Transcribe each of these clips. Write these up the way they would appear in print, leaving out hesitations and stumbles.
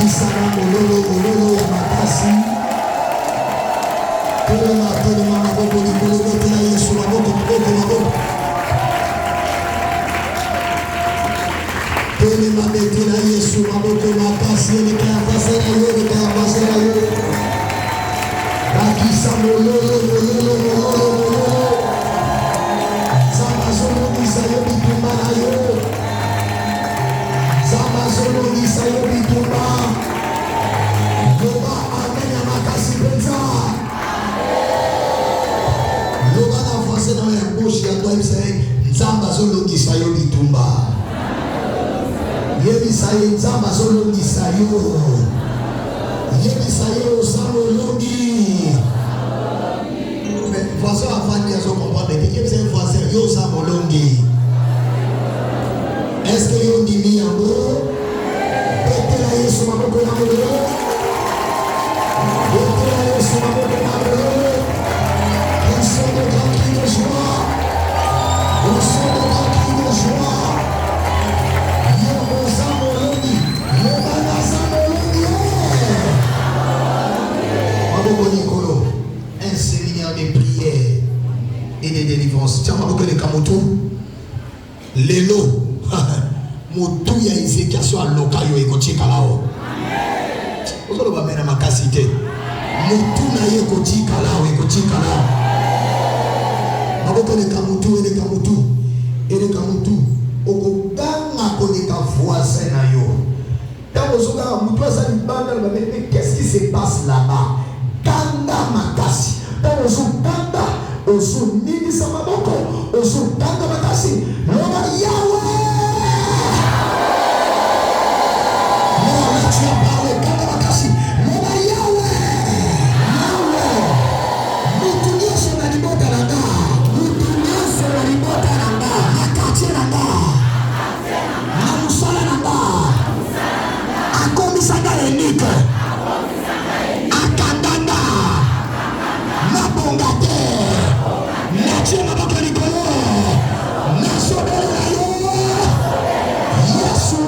Isala mololo mololo ya makasi. Telema maboko likolo betela Yesu maboko. Telema betela Yesu maboko makasi eleka ya pase na yo. Bakisa mololo. Zamazono disayo bitumba na yo. Zamazono disayo bitumba. Loba amenya makasi penza. Loba na français dans la bouche ya toi c'est Zamazono disayo bitumba. Yebisayo Zamazono disayo. Yebisayo Samolongi. Voisin avant de comprendre que c'est un voisin yo Samolongi. Est-ce que yo dit mi amour? Betela Yesu maboko na mololo. Betela Yesu maboko na mololo. Ils sont de grands cris de joie. Yo Samolongi. Yo bana Samolongi. Maboko Nikolo. Un séminaire de prière et de délivrance. Tiens, maboko de Kamoto. Lelo. Motu ya Ezekiel a lokayo ekotika lao. Ozolo ba mena makasite. Motu na ye ekotika lao. Maboko ne kamutu. Okoganga koneka voisin na yo. Tant ozoga mutu asali banda ba mais qu'est-ce qui se passe là-bas? Kanda makasi. Tant ozoganda, ozonini sa maboko, ozoganda makasi. Loba Yahweh. Tu as parlé, quand on a cassé, Loba Yahweh. Mutunia son animal talanda. Akati landa. Namusala landa. Akomisanga enike. Akandanda. Mabongate. Natie maboko likolo. Nasobela yo. Yesu.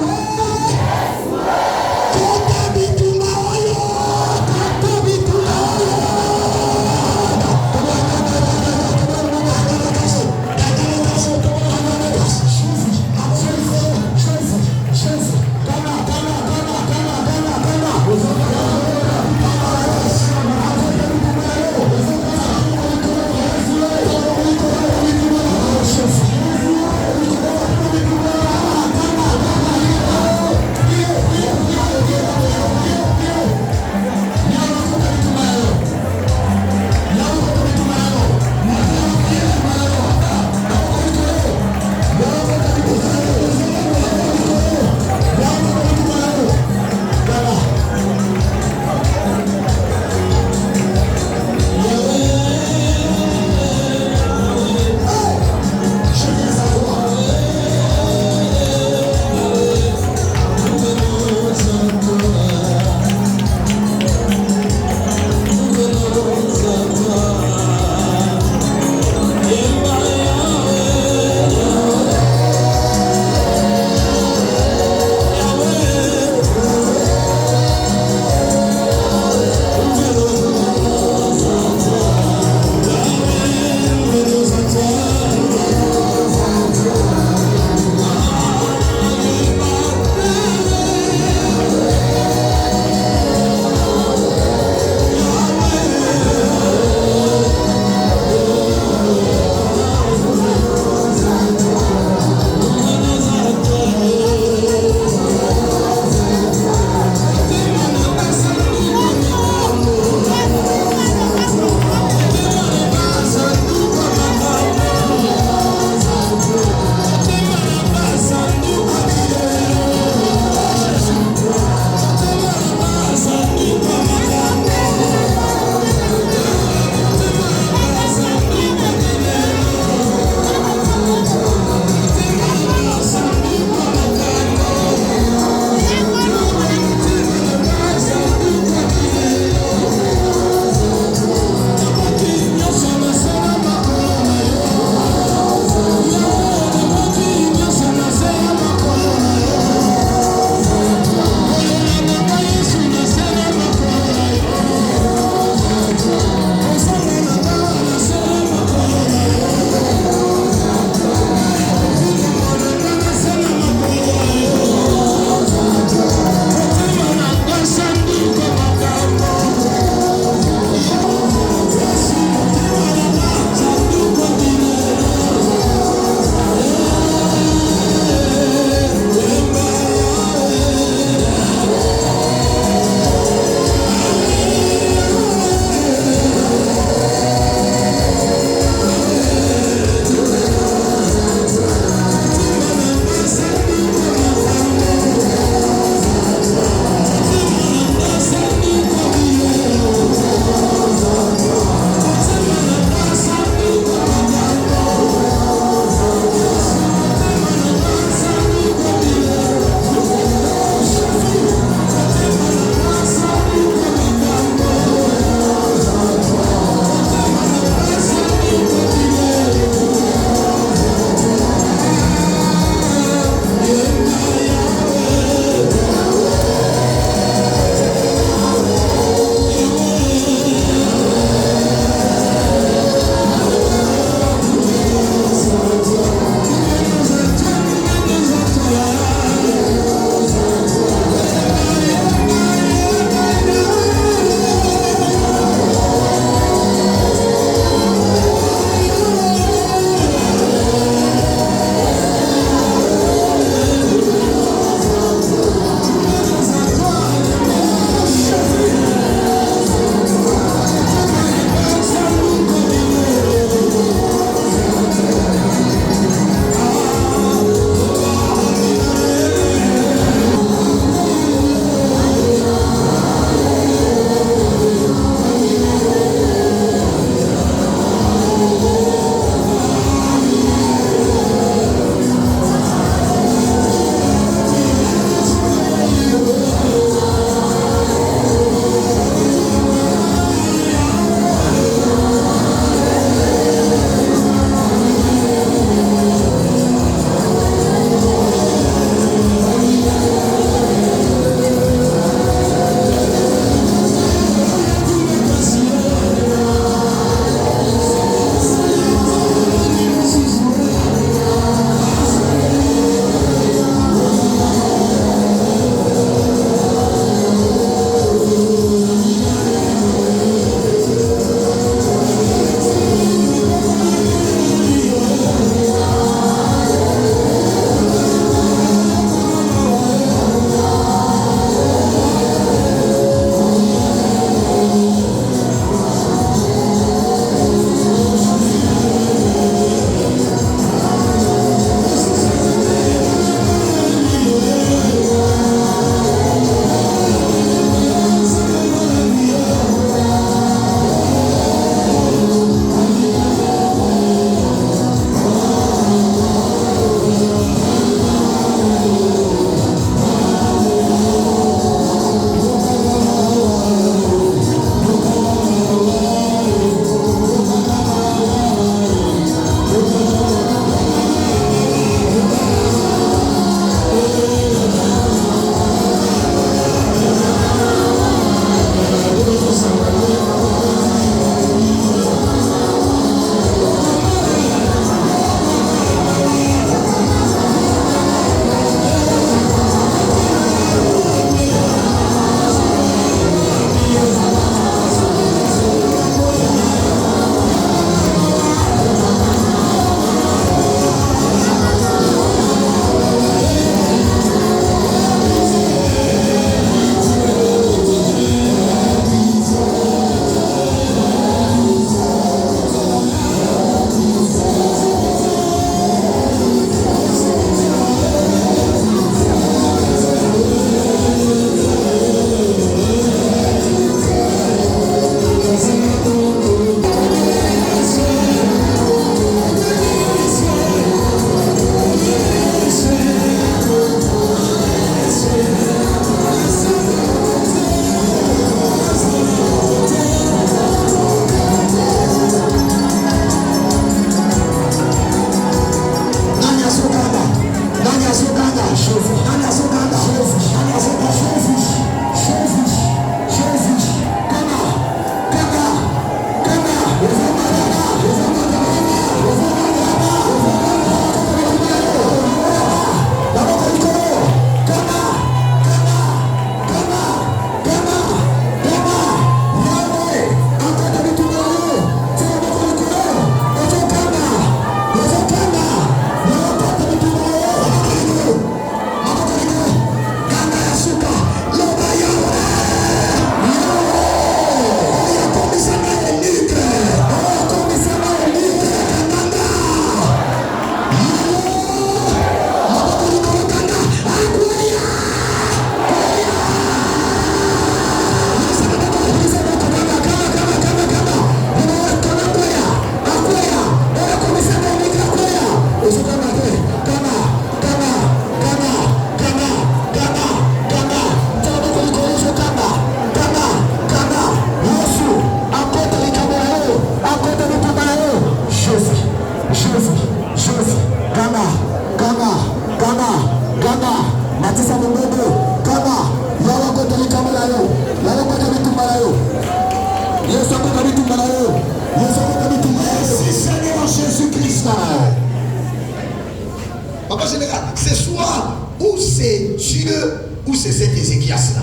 pas général. C'est soit ou c'est Dieu ou c'est cet Ézéchias là.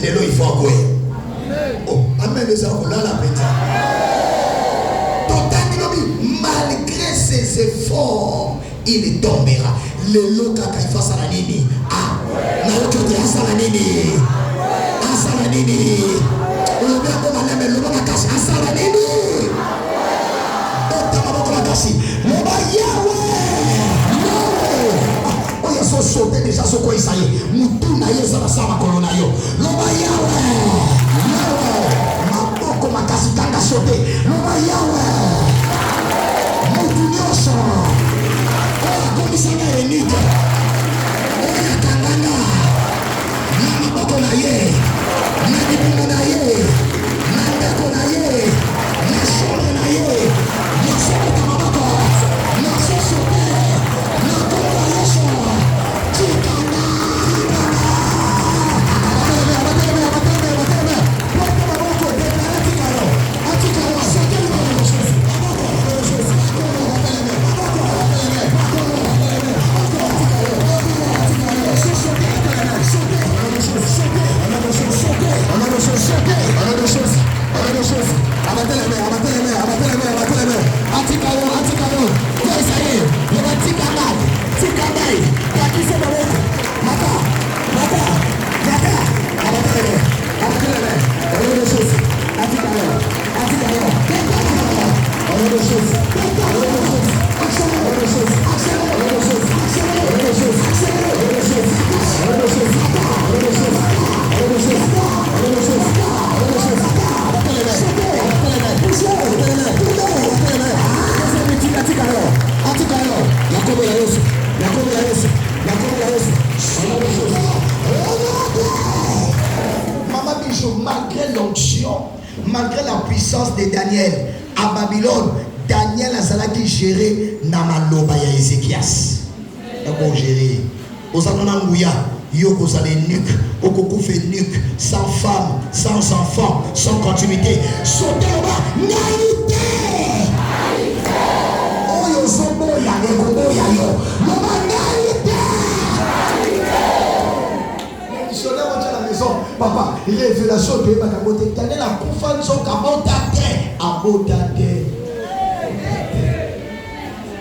Les lois il faut encore. Oh, amen les enfants là la bêta. Malgré ses efforts, il tombera. Les lois kaka il fasse la nini. Ah, na l'autre côté à la nini. À la nini. Le bien bon malem le bon casse à la nini. Le ba Yahweh. Oh ils sont sautés déjà sur quoi ça y est. Mutu na yé ça va ça va corona yo. Le ba Yahweh. Ma boko makasi kanga sauté. Le ba Yahweh. Mutu nyosho. Oh komisana renite. Oh kangana. Na boko na yé. Na bibi na yé. Na boko na yé. Na shole na yé. Na shole na boko. Na shole. Na kola yosho. Chikana. Malgré l'onction, malgré la puissance de Daniel à Babylone, Daniel a qui géré Namaloba ya Ézéchias. D'accord, géré. Aux Anonangouya, Yoko ça des nuques, Okoko fait nuque, sans femme, sans enfant, sans continuité. Sauter là-bas, naïté. Oh yo sombo ya les gobo ya yo. Loba naïté. Missionnaire on à la maison, papa, révélation de Bakabote. Daniel a confiance au Kabotate, Abotate.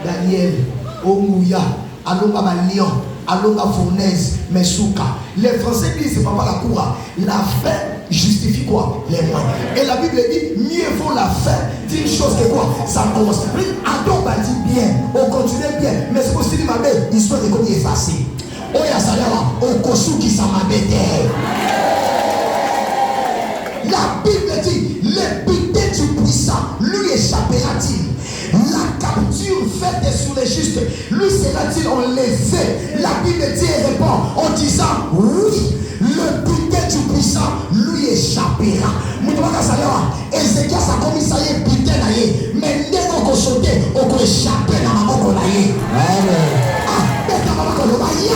Daniel, Omouya, Alonga Lion, Alonga Fournaise, Mesouka. Les Français disent, papa la cour, la fin justifie quoi? Les moyens. Et la Bible dit, mieux vaut la fin d'une chose que quoi? Ça commence. Adam va dire bien, on continue bien, mais c'est possible ma belle, l'histoire est comme effacée. Oh ya salama, on kosu qui s'en m'a bête. La Bible dit, le butin du puissant, lui échappera-t-il? La capture faite sur les justes, lui sera-t-il enlevé? La Bible dit et répond en disant oui, le butin du puissant lui échappera. Ézéchias a commis ça y est, butin là y est, mais dès qu'on a sauté, on peut échapper dans la mort là y est. Ah, mais dans la mort là y est.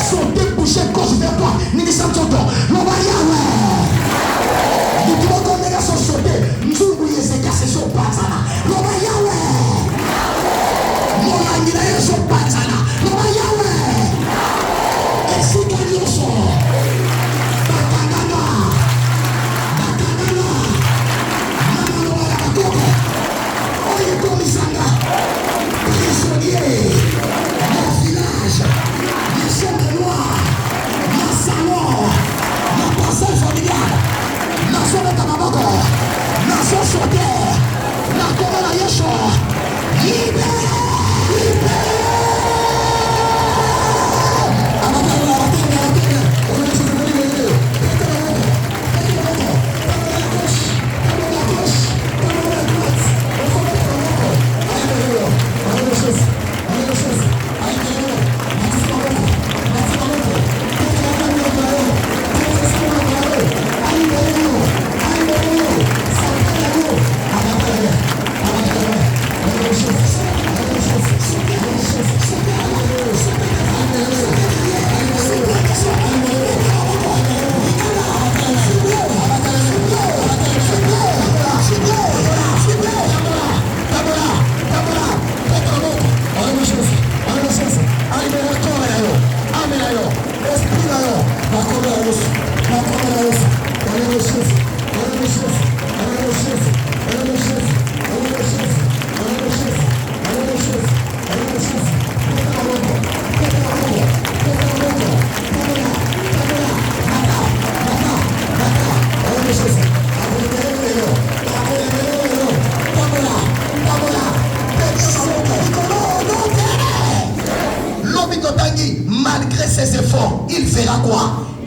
Sauter, boucher, gauche vers toi, n'y sommes pas toi. L'on va y aller. Nous devons qu'on est là sur sauter. Nous Ézéchias c'est son patana. L'on va y aller. Mon ami là est son patana. L'on va y aller. Et si gagnons son patana,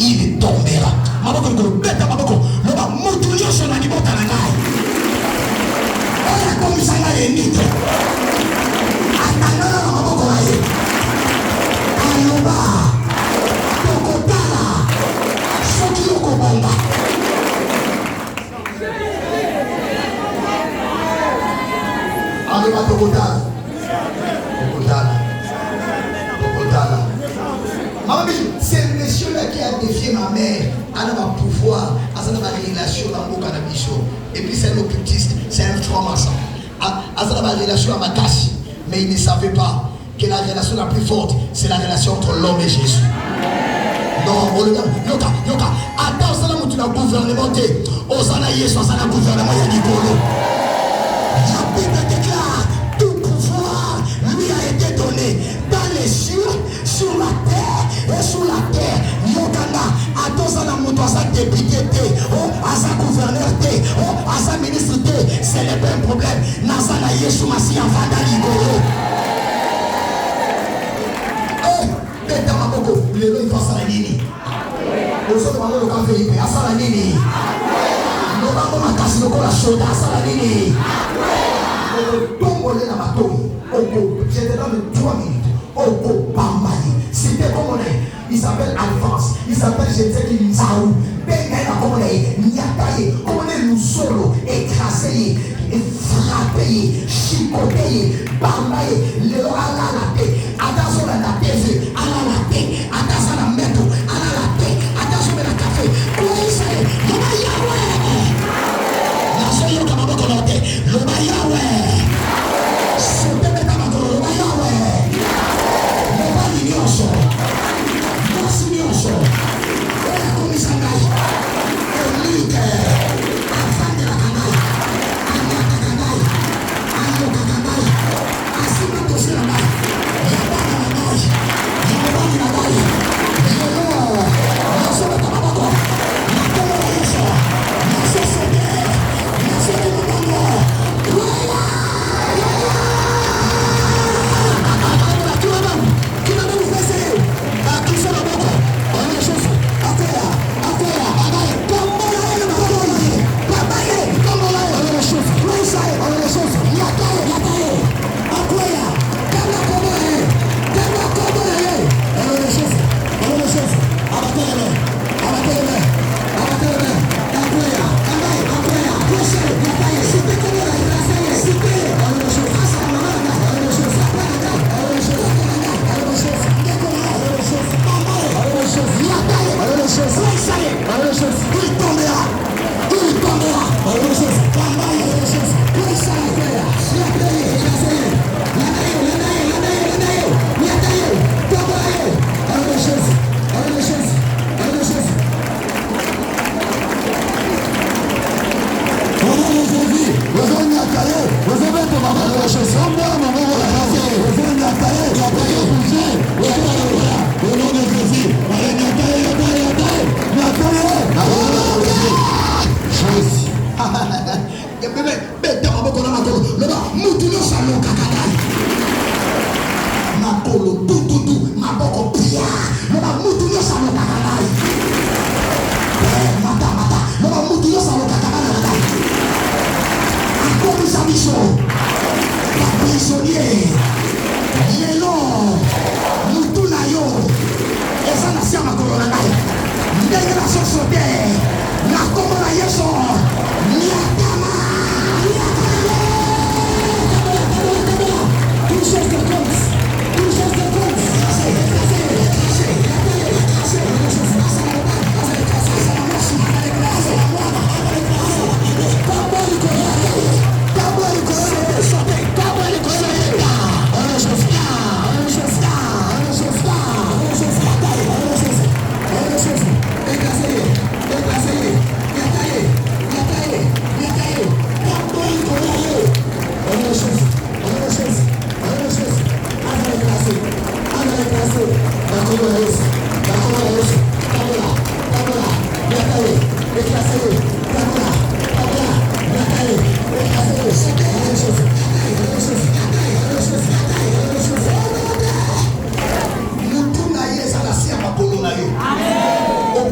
il tombera. Maboko le bête maboko le ba moutulio sur l'animaux tarangai. On a comme ça là et nite. Atanga maboko aye. Aloba. Tokotala. Soki okobomba. Aloba tokotala. C'est le monsieur-là qui a défié ma mère. Elle a un pouvoir, elle a une relation dans le cannabis. Et puis c'est un occultiste, c'est un franc-maçon. Elle a une relation à ma casse, mais il ne savait pas que la relation la plus forte, c'est la relation entre l'homme et Jésus. Non, on le dit, yoka, attends, ça là, tu as gouvernement, Osana Yesu, Osana gouvernement, il y a du bolo. La Bible déclare, tout pouvoir lui a été donné dans les cieux, sur la terre et sous la terre. Yokanda, atozana moto asa député te, asa gouverneur te, asa ministre te, c'est le même problème. Nazana Yesu Masi avanda ligolo. Beta maboko, lelo ifasa la nini? Oso mamo lo kafe ipe, asa la nini? Nobako makasi loko la shoda, asa la nini? Tongole na matoi, j'étais dans les 3 minutes. Oko Bambali. C'était comme on est. Il s'appelle Alphonse. Il s'appelle Jésus Nzaou. Bengaïna comme on est. Niataye. Comme on est nous solo. Écrasé. Frappé. Chicoté. Bambaye. Le alalate. Attention à la TV. Alalate. Attention à la métro. Alalate. Attention à la café. Kouïse. Loba Yahweh. Naso yoka maboko lote. Loba Yahweh. Sote beta makolo. Loba Yahweh. Nyonso, komisangai, elite, afandela kangai, anyaka kangai, ayoka kangai, asima tosela ngai, yabana ngai, yabani ngai, yelo, nasolo tabako, nakomo yeso, nasosede, nasede mubango,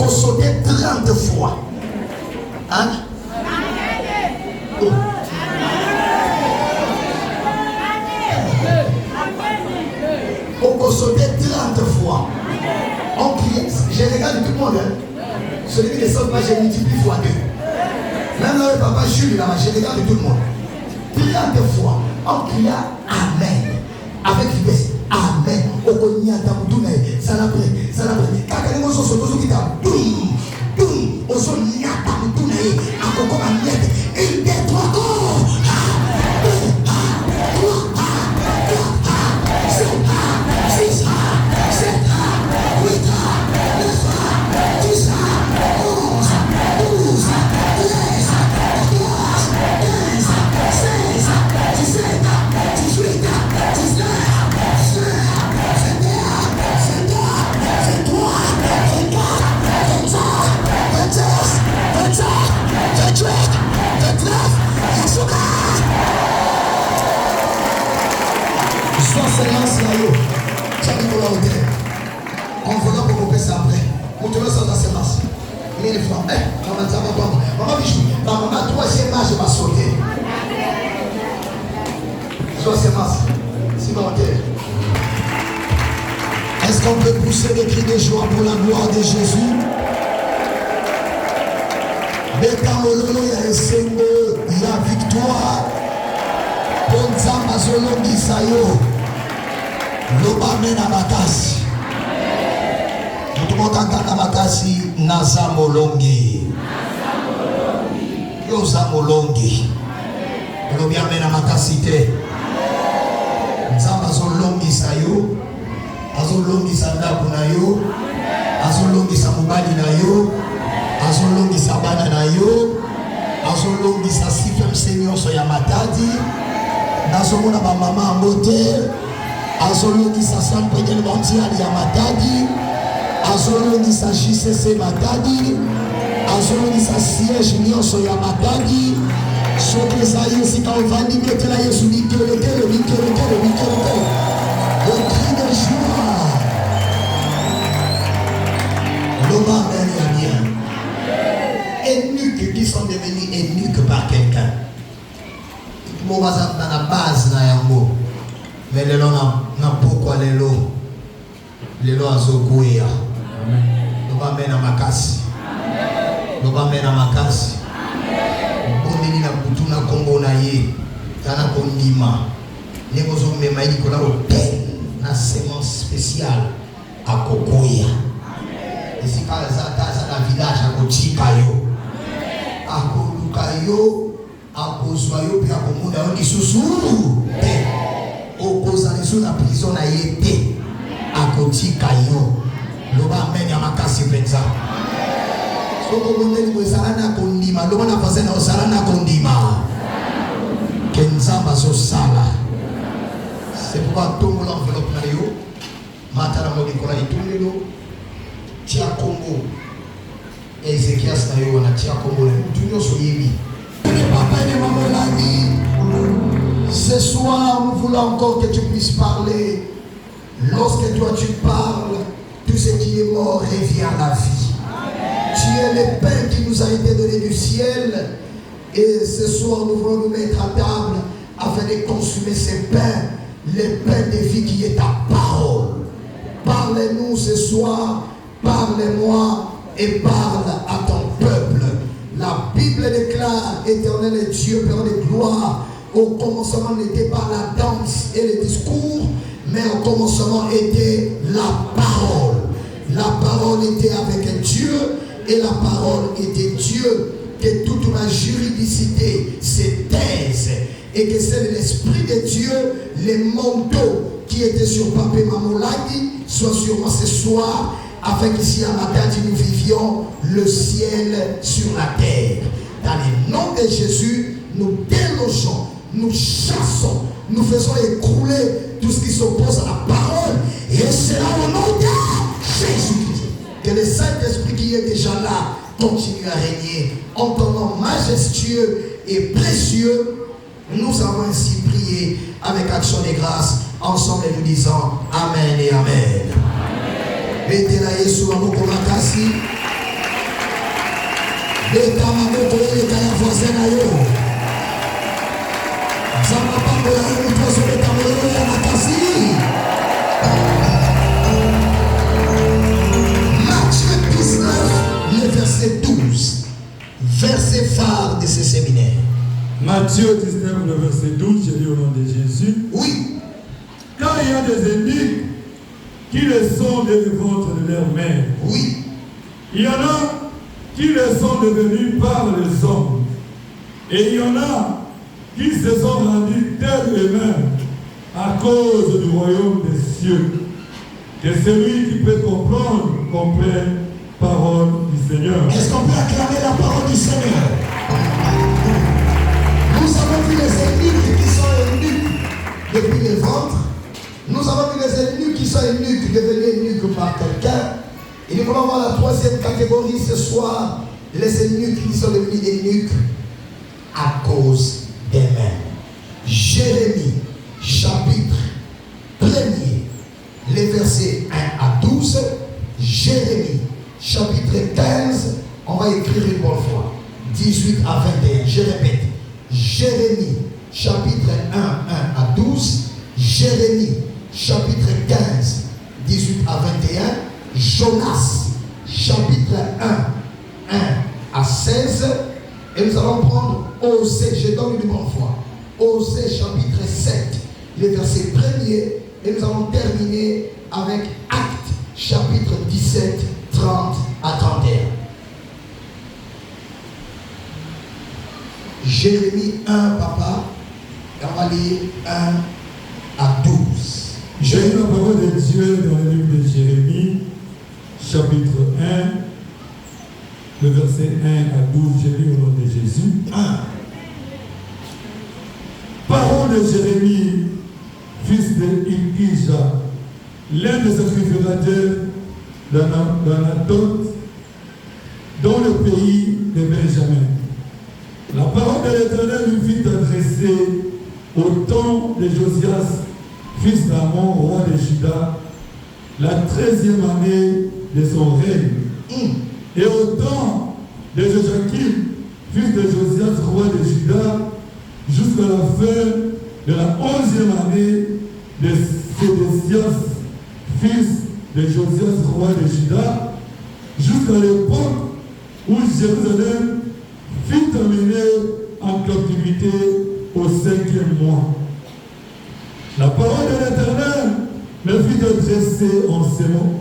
qu'on sauter 30 fois. Hein? Oh. On peut sauter 30 fois. On crie. Je regarde tout le monde. Hein? Celui qui ne saute pas, je multiplie fois 2. Même là, le papa Jules, là, je regarde tout le monde. 30 fois. On crie Amen. Avec vitesse. Amen. Okonya tamuduna. Salabre. Salabre. Kakane moso sotozo kita. Doum. Doum. Oso nyata muduna. Akoko amyete. Il des trois corps. On va pour couper ça après. Vous devez sortir ces masses. 1000 fois. Maman Bichou, maman, troisième marche va sauter. Soit ces masses. C'est bon, est-ce qu'on peut pousser des cris de joie pour la gloire de Jésus? Betamololo ya esengo ya victoire. Bonzamba zolongi sayo. Lobamena makasi. Mutumokanga makasi naza molongi. Yoza molongi. Lobiamena makasi te. Nzamba zolongi sayo. Azolongi sandaku na yo. Azolongi sa mobali na yo. Azolongi sa bana na yo. Azolongi sa sifem seigneur so ya matadi. Nazomona ba mama ambote. Azolongi sa sampegel mondial ya matadi. Azolongi sa JCC matadi. Azolongi sa siège nyonso ya matadi. Soki ezali esika ovandi metela Yesu likelekele. Au cri de joie. L'homme a bien. Eunuques qui sont devenus eunuques par quelqu'un. Mon bazar dans la base na yango. Mais les lots n'a pourquoi les lots à Zogouya. L'homme a bien à makasi. L'homme a bien à makasi. Bondini na butu na Congo na ye. Tana kondima. Negozo mema yi kola hotel. Na sémence spéciale à Kokoya. Et si par exemple, dans un village à Kochikayo, à Kolukayo, à Kozoyo, puis à Komunda, on dit Sousou. Au Kozaniso, la prison a été à Kochikayo. L'Oba mène à Makasi Penza. So Komunde ni Sarana Kondima, l'Oba na passé dans Sarana Kondima. Kenza Baso Sala. C'est pourquoi tout le monde enveloppe na yo. Matala Modikola et tout le monde. Tia Congo. Ezekias na yo na Tia Congo. Tout le monde soyebi. Papa et maman l'a dit. Ce soir, nous voulons encore que tu puisses parler. Lorsque toi tu parles, tout ce qui est mort revient à la vie. Amen. Tu es le pain qui nous a été donné du ciel. Et ce soir, nous voulons nous mettre à table afin de consommer ce pain. Le pain de vie qui est ta parole. Parle-nous ce soir, parle-moi et parle à ton peuple. La Bible déclare, Éternel est Dieu, Père de gloire. Au commencement n'était pas la danse et le discours, mais au commencement était la parole. La parole était avec Dieu et la parole était Dieu. Que toute ma juridicité se taise et que c'est l'Esprit de Dieu, les manteaux qui étaient sur Papé Mamolagi soient sur moi ce soir, afin qu'ici à Matadi nous vivions le ciel sur la terre. Dans le nom de Jésus, nous délogeons, nous chassons, nous faisons écrouler tout ce qui s'oppose à la parole, et c'est là au nom de Jésus-Christ. Que le Saint-Esprit qui est déjà là continue à régner en ton nom majestueux et précieux. Nous avons ainsi prié avec action de grâce ensemble et nous disons Amen et Amen. Mettez la Yesu à Mokomakasi. Les camarades, les camarades voisins, Matthieu 19, le verset 12, verset phare de ce séminaire. Matthieu 19, le verset 12, j'ai lu au nom de Jésus. Oui. Car il y a des eunuques qui le sont des ventres de leur mère. Oui. Il y en a qui le sont devenus par les hommes. Et il y en a qui se sont rendus tels eux-mêmes à cause du royaume des cieux. Que celui qui peut comprendre, comprenne parole du Seigneur. Est-ce qu'on peut acclamer la parole du Seigneur? Nous avons vu les eunuques qui sont eunuques depuis le ventre. Nous avons vu les eunuques qui sont eunuques devenus eunuques par quelqu'un. Et nous voulons voir la troisième catégorie ce soir, les eunuques qui sont devenus eunuques à cause d'eux-mêmes. Jérémie, chapitre 1er, les versets 1 à 12. Jérémie, chapitre 15, on va écrire une bonne fois. 18 à 21, je répète. Jérémie, chapitre 1, 1 à 12. Jérémie, chapitre 15, 18 à 21. Jonas, chapitre 1, 1 à 16. Et nous allons prendre Osée, je donne une bonne fois. Osée, chapitre 7, les versets 1er. Et nous allons terminer avec Actes, chapitre 17, 30 à 31. Jérémie 1, papa, et on va lire 1 à 12. J'ai lu la parole de Dieu dans le livre de Jérémie, chapitre 1, le verset 1 à 12. J'ai lu au nom de Jésus. 1. Parole de Jérémie, fils de Ilkija, l'un des sacrificateurs d'Anatot, dans le pays de Benjamin. La parole de l'Éternel lui fut adressée au temps de Josias, fils d'Amon, roi de Juda, la 13e année de son règne. Et au temps de Joachim, fils de Josias, roi de Juda, jusqu'à la fin de la 11e année de Sédécias, fils de Josias, roi de Juda, jusqu'à l'époque où Jérusalem fut amenée en captivité au 5e mois. La parole de l'Éternel me fut adressée en ces mots.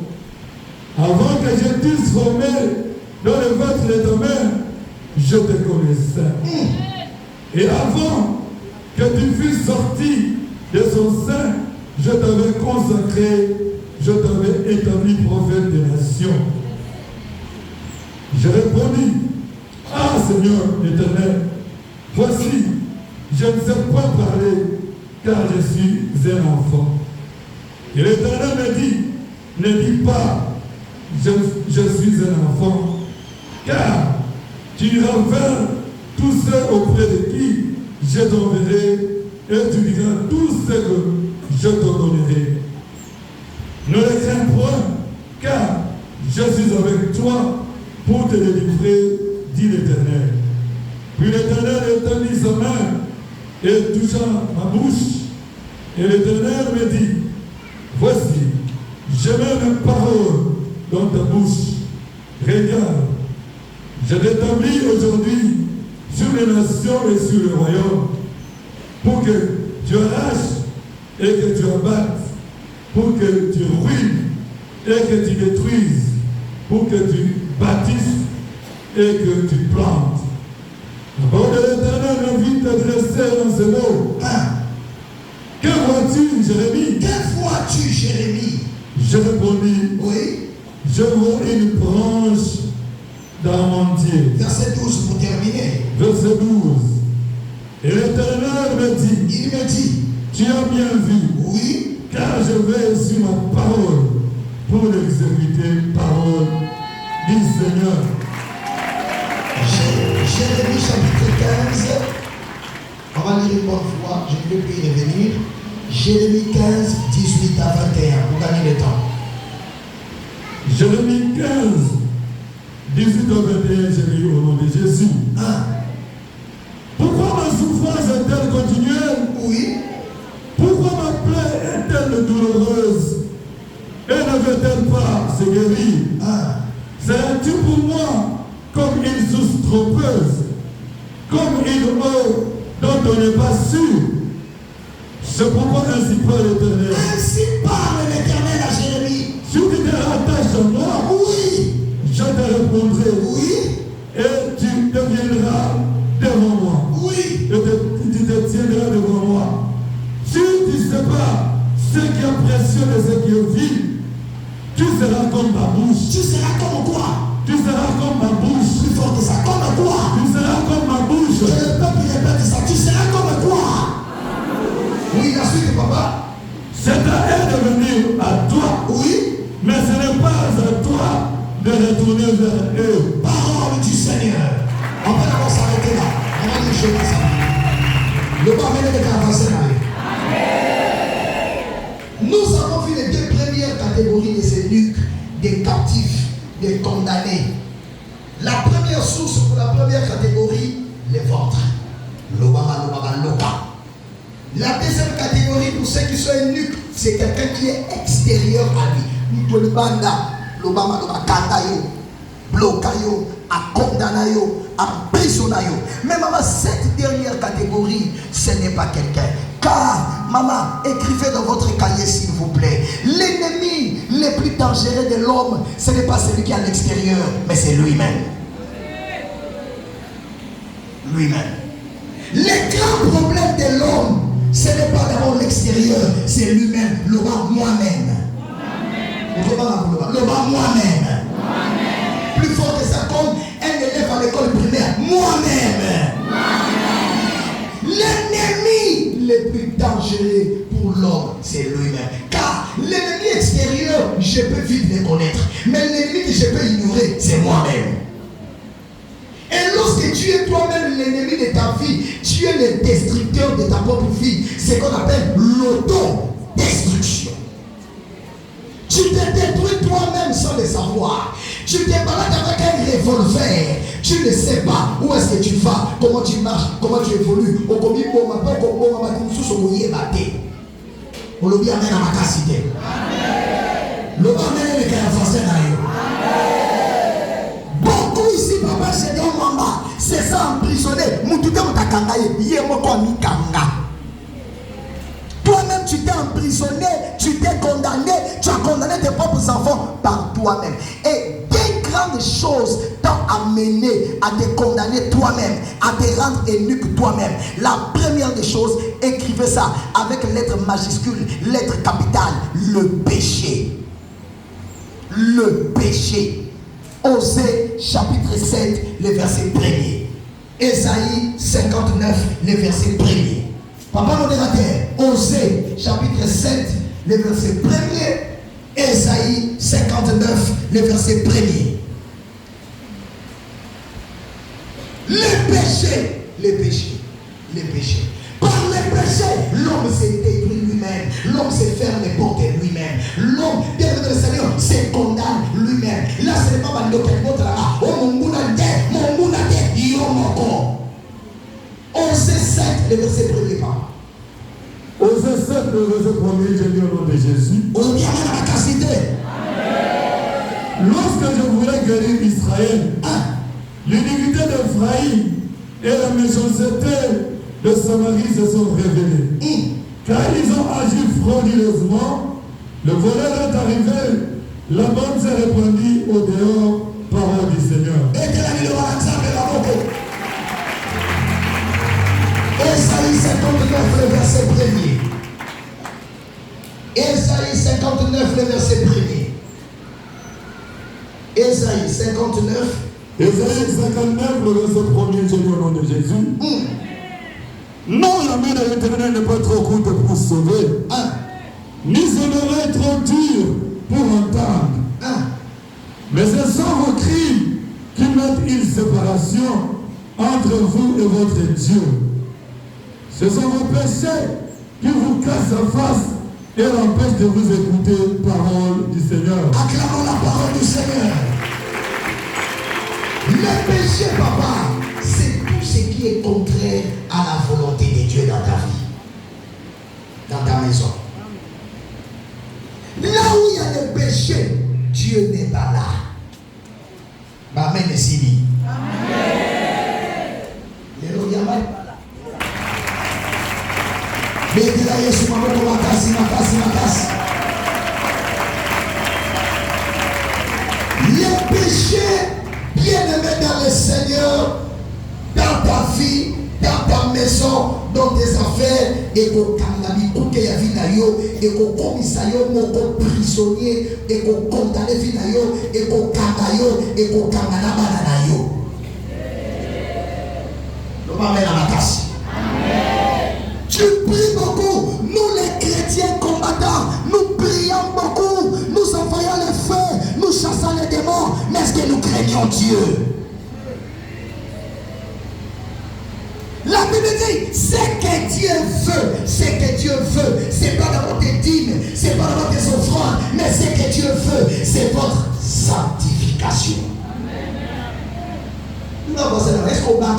Avant que je t'eusse formé dans le ventre de ta mère, je te connaissais. Et avant que tu fusses sorti de son sein, je t'avais consacré, je t'avais établi prophète des nations. Je répondis, ah Seigneur l'Éternel, voici, je ne sais pas parler, car je suis un enfant. Et l'Éternel me dit, ne dis pas, je suis un enfant, car tu iras vers tous ceux auprès de qui je t'enverrai, et tu diras tout ce que je te donnerai. Ne les crains point, car je suis avec toi pour te délivrer, dit l'Éternel. Puis l'Éternel étendit sa main et toucha ma bouche. Et l'Éternel me dit, voici, je mets mes paroles dans ta bouche. Regarde, je t'établis aujourd'hui sur les nations et sur le royaume, pour que tu arraches et que tu abattes, pour que tu ruines et que tu détruises, pour que tu bâtisses et que tu plantes. La parole de l'Éternel me vit adresser dans ce mot. Que vois-tu, Jérémie? Que vois-tu, Jérémie? Je répondis, oui. Je vois une branche d'amandier. Verset 12 pour terminer. Verset 12. Et l'Éternel me dit, il me dit, tu as bien vu, oui, car je vais sur ma parole pour l'exécuter, parole du Seigneur. Jérémie chapitre 15, on va lire une bonne fois, je ne vais plus y revenir. Jérémie 15, 18 à 21, pour gagner le temps. Jérémie 15, 18 au 21, j'ai lu au nom de Jésus. Pourquoi ma souffrance est-elle continuelle? Oui. Pourquoi ma plaie est-elle douloureuse? Et ne veut-elle pas se guérir? Serais-tu pour moi comme une source trompeuse, comme une eau dont on n'est pas sûr? C'est pourquoi ainsi parle l'Éternel. Ainsi parle l'Éternel à Jérémie. Si tu te rattaches à moi, oui, je te répondrai. Oui. Et tu deviendras devant moi. Oui. Et tu te tiendras devant moi. Si tu ne sais pas ce qui est précieux et ce qui est vil, tu seras comme ma bouche. Tu seras comme quoi? Tu seras comme ma bouche. Plus fort que ça. Comme quoi? Tu seras comme ma bouche. Que le peuple répète ça. Tu seras comme quoi? Oui, la suite, papa. C'est à elle de venir à toi. Oui. Mais ce n'est pas à toi de retourner vers eux. Parole du Seigneur. On va d'abord s'arrêter là. On va dire je sais ça. Le pas mener de avancer là. Nous avons vu les deux premières catégories de ces eunuques, des captifs, des condamnés. La première source pour la première catégorie, les ventres. L'obama, l'oka. La deuxième catégorie pour ceux qui sont eunuques, c'est quelqu'un qui est extérieur à lui. L'obama, l'obama, kandayo, blocayo, à condamnayo, à prisonnayo. Mais maman, cette dernière catégorie, ce n'est pas quelqu'un. Car, maman, écrivez dans votre cahier s'il vous plaît. L'ennemi le plus dangereux de l'homme, ce n'est pas celui qui est à l'extérieur, mais c'est lui-même. Lui-même. Les grands problèmes de l'homme, ce n'est pas d'abord l'extérieur, c'est lui-même. Le bas moi-même. Le bas moi-même. Plus fort que ça, comme un élève à l'école primaire. Moi-même. L'ennemi le plus dangereux pour l'homme, c'est lui-même. Car l'ennemi extérieur, je peux vite le connaître. Mais l'ennemi que je peux ignorer, c'est moi-même. Et lorsque tu es toi-même l'ennemi de ta vie, tu es le destructeur de ta propre vie. C'est ce qu'on appelle l'auto-destruction. Tu te détruis toi-même sans le savoir. Tu te balades avec un revolver. Tu ne sais pas où est-ce que tu vas, comment tu marches, comment tu évolues. On commis pour ma peau, on m'a dit sous son mouillé batté. On le dit amène à ma cassité. Le amène les caravansés d'ailleurs. Beaucoup ici, papa, c'est dans maman. C'est ça emprisonné. Moutouté moutakanga yé moko mikanga. Toi-même, tu t'es emprisonné, tu t'es condamné, tu as condamné tes propres enfants par toi-même. Et deux grandes choses t'ont amené à te condamner toi-même, à te rendre eunuque toi-même. La première des choses, écrivez ça avec lettre majuscule, lettre capitale, le péché. Le péché. Osée chapitre 7, le verset 1er. Ésaïe 59, le verset 1er. Papa modérateur, Osée chapitre 7, le verset 1er. Ésaïe 59, le verset 1er. Le péché, le péché, le péché. Par le péché, l'homme s'est détruit lui-même. L'homme s'est fermé les portes lui-même. L'homme, derrière le Seigneur, se condamne lui-même. Là, ce n'est pas mal de votre là. Oh, mon mounade, yomoko. Osée 7, le verset 1er. Osée 7, le verset 1er, j'ai dit au nom de Jésus. On dit à la capacité. Lorsque je voulais guérir Israël, l'iniquité d'Ephraïm et la méchanceté de Samarie se sont révélées. Car ils ont agi frauduleusement, le voleur est arrivé, la bande s'est répandue au dehors, parole du Seigneur. Ésaïe 59, le verset 1er. Ésaïe 59, le verset 1er. Ésaïe 59. Ésaïe 59, le verset 1er, j'ai dit au nom de Jésus. Non, la main de l'Éternel n'est pas trop courte pour sauver, ni son oreille trop dure pour entendre. Mais ce sont vos crimes qui mettent une séparation entre vous et votre Dieu. Ce sont vos péchés qui vous cassent la face et empêchent de vous écouter, parole du Seigneur. Acclamons la parole du Seigneur. Le péché, papa, c'est tout ce qui est contraire à la volonté de Dieu dans ta vie, dans ta maison. Là où il y a le péché, Dieu n'est pas là. Amen, Sidi. Amen. Le péché, bien-aimé dans le Seigneur, dans ta vie, dans ta maison, dans tes affaires, et qu'on cangabi, qu'on y a vu nayo, et qu'on commissaire, qu'on prisonnier, et qu'on condamné finayo, et qu'on kangayo, et qu'on kangana bananayo. Le maman à la casse. Tu pries beaucoup. Nous les chrétiens combattants, nous prions beaucoup. Nous envoyons le feu, nous chassons les démons. Mais est-ce que nous craignons Dieu? La Bible dit, ce que Dieu veut, c'est pas d'abord tes dîmes, c'est pas d'abord tes offrandes, mais ce que Dieu veut, c'est votre sanctification. Est-ce qu'on va à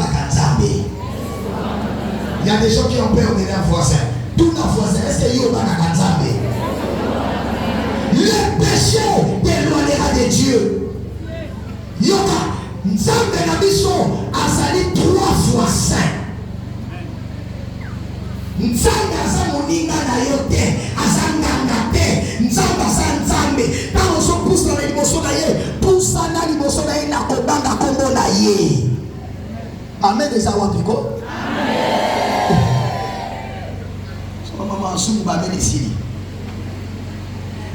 il y a des gens qui ont peur de leur voisin. Tout leur voisin, est-ce qu'il y a un Kanzambe? Le péché t'éloignera de Dieu. Yoka, Nzambe Nabiso a sali 3 fois saint. Nzambe asa moninga na yote, asa nganga te, Nzambe asa Nzambe. Quand on se pousse dans les motions d'ailleurs, pousse dans les motions d'ailleurs, na kobanga kombo na ye. Amen des awatiko.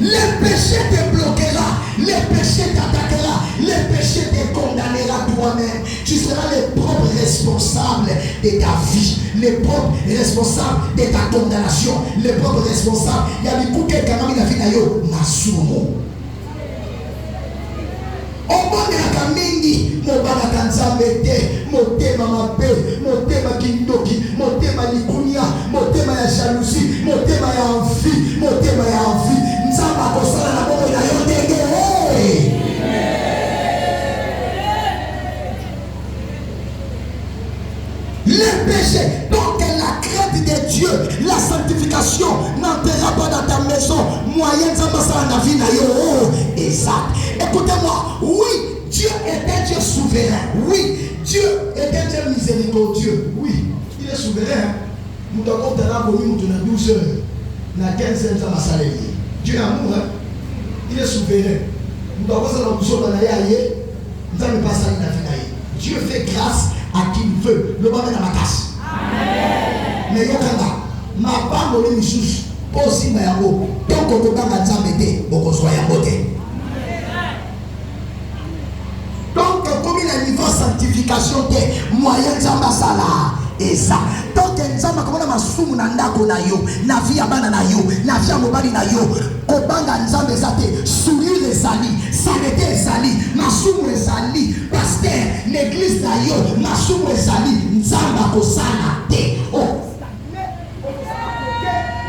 Le péché te bloquera, le péché t'attaquera, le péché te condamnera toi-même. Tu seras le propre responsable de ta vie, le propre responsable de ta condamnation, le propre responsable. Il y a des coups que quand même la vie d'ailleurs n'a souvent. Obonelaka mingi mobalaka Nzambe te, motema mabe, motema kindoki, motema likunia, motema ya jalousie, motema ya envie, motema ya envie. Nzambe akosala na bongo na yo ndenge. Le péché, donc la crainte de Dieu, la sanctification n'entrera pas dans ta maison. Moyen de ça dans la vie. Exact. Écoutez-moi, oui, Dieu est un Dieu souverain. Oui, Dieu est un Dieu miséricordieux. Oui, il est souverain. Nous avons dans 12 heures, dans 15 heures, Dieu est amour. Il est souverain. Nous avons dans la Dieu fait grâce à qui il veut. Le moment de ma casse. Mais yokanga, ma femme au Missus, aussi ma yabo, tant qu'on peut pas m'attendre, on soit yaboté. Donc, comme il y a un niveau de sanctification, moyen de Zambasala, et ça. Donc, Nzamba, comme on a soum na ndako na yo, na vie abana na yo, na vie amobali na yo, kobanga Nzamba zate, souri les ali, s'arrêter les ali, na soum les ali, pasteur, l'église na yo, na soum les ali, Nzamba kosala te. Oh.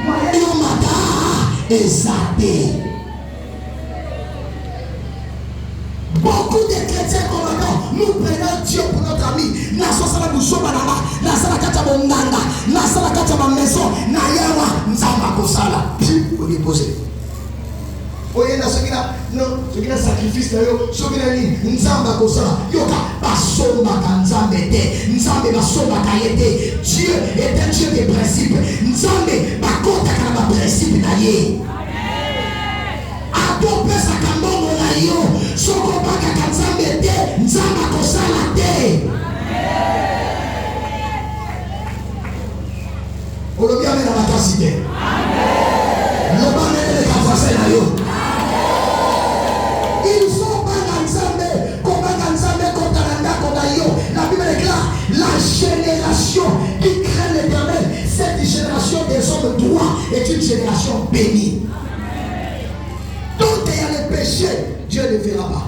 Moyen mata, ezate. Beaucoup de chrétiens combattants, nous prenons Dieu pour notre ami. Na sala busobananga, na sala kata bonganga, na sala kata ma maison, na yawa Nzamba kosala. Vous déposez. Oye na sokina, non, sokina sacrifice na yo, sokina ni Nzamba kosala. Yoka basomba Nzambe te, Nzambe basomba kayete. Dieu est un Dieu des principes. Nzambe bakota kana ba principe na ye. Pesa kambongo na yo soko baka Nzambe te Nzamba kosala te. Olobi amena makasi te. Loba mene kafase na yo. Il faut baka Nzambe kobaka Nzambe kota ndako na yo. La Bible déclare la génération qui craint l'Éternel, cette génération des hommes droits est une génération bénie. Donc il y a le péché, Dieu ne verra pas.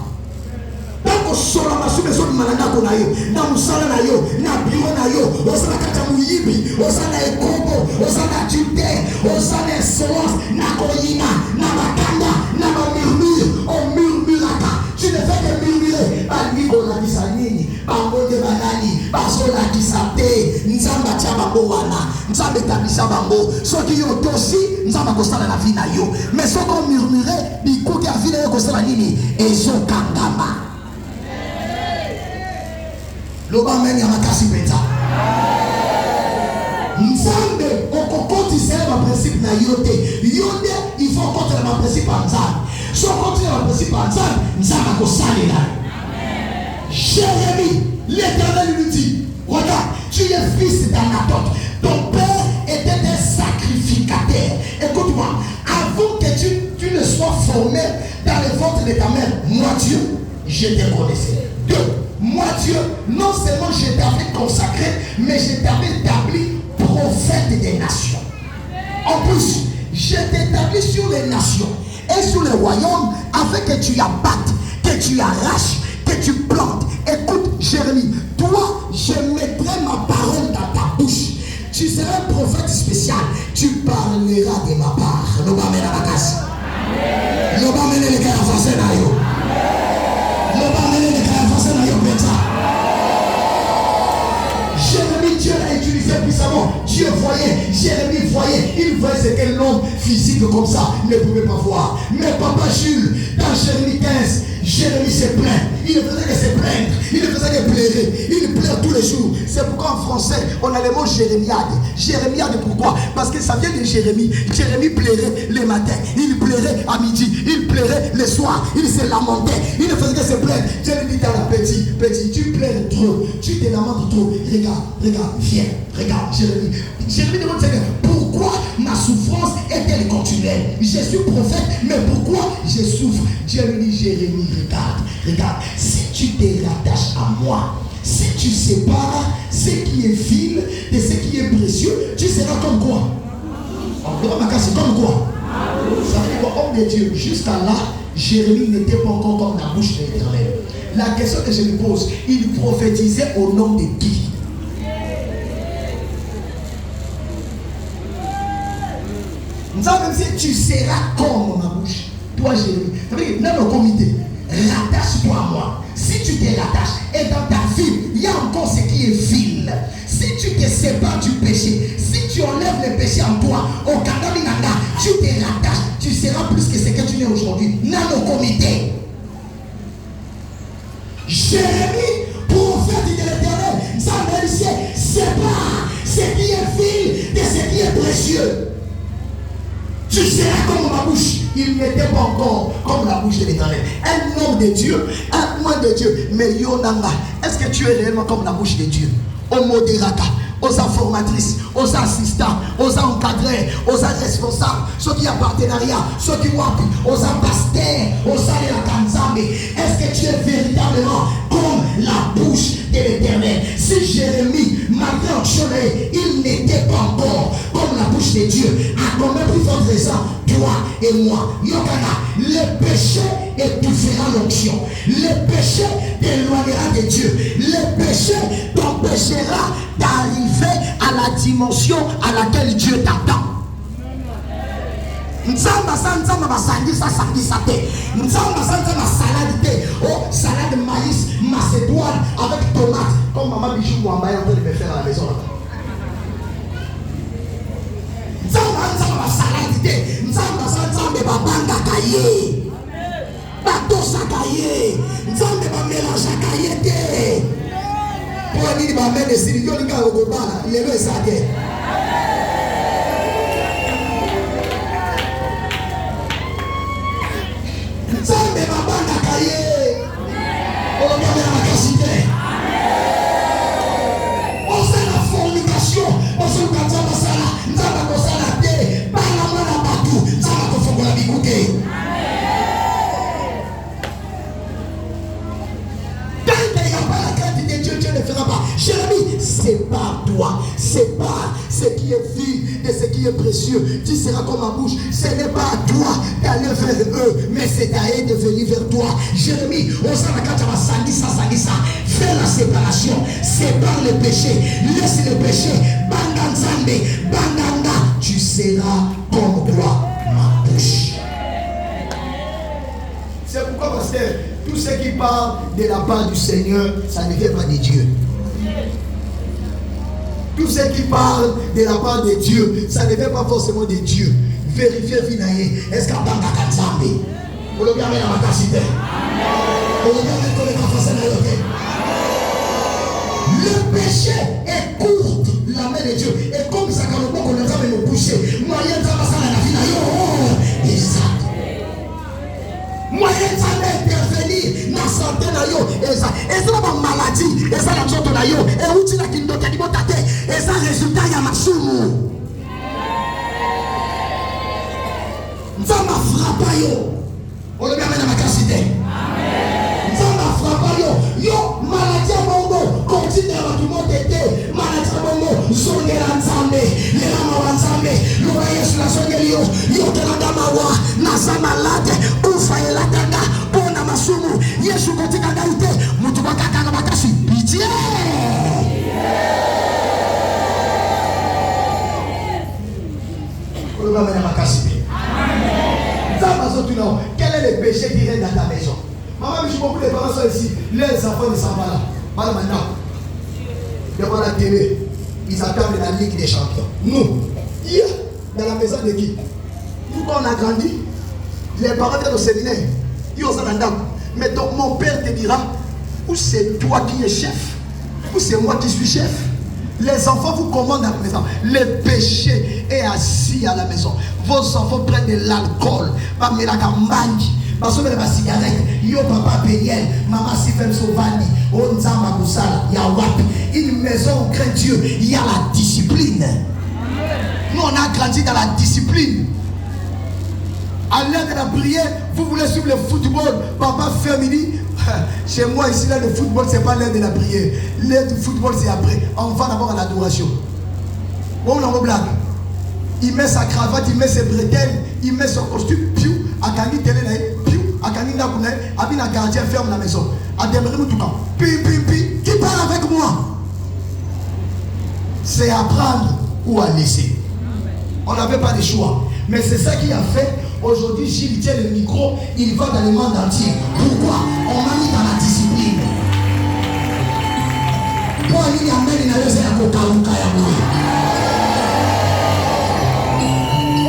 Donc sur la maison de Mananako na yo, na musala na yo, na bureau na yo, osala kata muyibi, osala ekobo, osala adultère, osala insolence, na koyina, na makanda, na murmure, on murmuraka. Tu ne fais que murmurer. Almi on a dit ça nini. bango de banani bazola kisate nzamba tia bango wana nzamba etabisa bango soki yo tosi nzamba kosala na vie na yo mais soki omurmure bikuki ya vie na yo kosala nini ezokangama loba amen ya makasi mpenza nzambe okokotisa ba principe na yo te il faut kotela ba principe ya nzambe so kotela ba principe ya nzambe nzambe akosalela Jérémie l'Éternel lui dit regarde tu es fils d'Anatot ton père était un sacrificateur écoute-moi avant que tu ne sois formé dans le ventre de ta mère moi Dieu je te connaissais. 2. Moi Dieu, non seulement je t'avais consacré, mais je t'avais établi prophète des nations. En plus, je t'établis sur les nations et sur les royaumes afin que tu abattes, que tu arraches, que tu plantes. Écoute Jérémie, toi je mettrai ma parole dans ta bouche. Tu seras un prophète spécial. Tu parleras de ma part. Jérémie, Dieu l'a utilisé puissamment. Dieu voyait, Jérémie voyait. Il voyait ce que l'homme physique comme ça ne pouvait pas voir. Mais papa Jules, dans Jérémie 15, Jérémie se plaint. Il ne faisait que se plaindre. Il ne faisait que pleurer. Il pleure tous les jours. C'est pourquoi en français, on a le mot jérémiade. Jérémiade, pourquoi? Parce que ça vient de Jérémie. Jérémie pleurait le matin. Il pleurait à midi. Il pleurait le soir. Il se lamentait. Il ne faisait que se plaindre. Dieu lui dit à la petit, tu pleures trop. Tu te lamentes trop. Regarde, viens. Regarde, Jérémie. Jérémie demande Seigneur, pourquoi ma souffrance est-elle continuelle? Je suis prophète, mais pourquoi je souffre? Dieu lui dit, Jérémie, regarde, si tu te rattaches à moi, si tu sépares ce qui est vil de ce qui est précieux, tu seras comme quoi? C'est comme quoi? Ça veut dire quoi, homme de Dieu, jusqu'à là, Jérémie n'était pas encore comme la bouche de l'Éternel. La question que je lui pose, il prophétisait au nom de qui? Même si tu seras comme ma bouche, toi Jérémie, ça veut dire dans le comité, rattache-toi à moi. Si tu te rattaches, et dans ta vie, il y a encore ce qui est vil. Si tu te sépares du péché, si tu enlèves le péché en toi, au Kadaminanda, tu te rattaches, tu seras plus que ce que tu es aujourd'hui. Dans le comité. Jérémie, prophète de l'Éternel, ça veut dire sépare ce qui est vil de ce qui est précieux. Tu seras comme ma bouche. Il n'était pas encore comme la bouche de l'Éternel. Un homme de Dieu, un homme de Dieu. Mais Yonanga, est-ce que tu es réellement comme la bouche de Dieu? Aux modérata, aux informatrices, aux assistants, aux encadrés, aux responsables, ceux qui ont partenariat, ceux qui ont aux pasteurs, aux Kanzambe. Est-ce que tu es véritablement comme la bouche de l'Éternel? Si Jérémie, malgré Ancholet, il n'était pas encore comme la bouche de Dieu, à combien plus forte raison, toi et moi, Yokana, le péché étouffera l'onction. Le péché t'éloignera de Dieu. Le péché t'empêchera d'arriver à la dimension à laquelle Dieu t'attend. Nzamba sangisa te. Nzamba salade te. Oh, salade de maïs, macédoine avec tomate. Comme maman Bijou Mwamba est en train de me faire à la maison là. Nzamba salade te. Nzamba babanga kaye. Batosa kaye. Nzamba mélange kaye te. Pour aller ba mene siri yo linga ogobala, lelo esake. Nzambe babanga kaye. Olobana makasite. On sait la fornication, on sait que Nzamba sala, Nzamba ko sala te, bala mwana batu, Nzamba ko fongola bikuke. Jérémie, sépare-toi, sépare ce qui est vil de ce qui est précieux. Tu seras comme ma bouche. Ce n'est pas à toi d'aller vers eux, mais c'est à eux de venir vers toi. Jérémie, fais la séparation, sépare le péché, laisse le péché. Bandanzambe, bandanda, tu seras comme toi, ma bouche. C'est pourquoi, pasteur, tout ce ce qui parle de la part du Seigneur, ça ne vient pas de Dieu. Tout ce qui parle de la part de Dieu, ça ne vient pas forcément de Dieu. Vérifiez, finalement, est-ce qu'à Banga Kanzambe, vous le bien dans ma capacité. Le péché est court, la main de Dieu. Et comme ça, quand on a me coucher, moyen de passer la vie, exact. Moyen de intervenir dans la santé, et ça n'a pas maladie, et ça n'a pas de et où tu l'as qui nous dit, et ça résultat, il y a ma soumou. Ça m'a frappé, on le met dans ma capacité. Yo, maladie à bongo, continue à tout le monde été, maladie à bongo, zonge l'ensemble, les ramas ensemble, le voyage sur la zonge yo, de la damawa, nasa malade, oufa et la tanga, bona masumu, yesu kotika gaite, mutubaka kanabakashi, pitié. Quel est le péché qui règne dans ta maison? Maman, je beaucoup de parents sont ici. Les enfants ne sont pas là. Voilà maintenant. Devant la télé, ils attendent la Ligue des Champions. Nous, hier, dans la maison de qui? Nous, quand on a grandi, les parents étaient au séminaire. Ils ont ça dans. Mais donc, mon père te dira, ou c'est toi qui es chef, ou c'est moi qui suis chef. Les enfants vous commandent à la maison. Le péché est assis à la maison. Vos enfants prennent de l'alcool. Pas de la campagne. Parce que la cigarette, yo papa Péniel, maman Sifem Sovani, Onzama Moussala, Yawap. Une maison où craint Dieu, il y a la discipline. Nous on a grandi dans la discipline. À l'heure de la prière, vous voulez suivre le football, papa Fermini. Chez moi ici, là, le football, c'est pas l'heure de la prière. L'heure du football, c'est après. On va d'abord à l'adoration. On a une blague. Il met sa cravate, il met ses bretelles, il met son costume, piou, à Kani télé, piou, à Kani Nakune, Abin un gardien ferme la maison. À Demery Moutoukan, pi, qui parle avec moi? C'est à prendre ou à laisser. On n'avait pas de choix. Mais c'est ça qui a fait. Aujourd'hui, Gilles tient le micro, il va dans le monde entier. Pourquoi? On m'a mis dans la discipline. Pour aller amener les nalés à Kokaouka ya moi.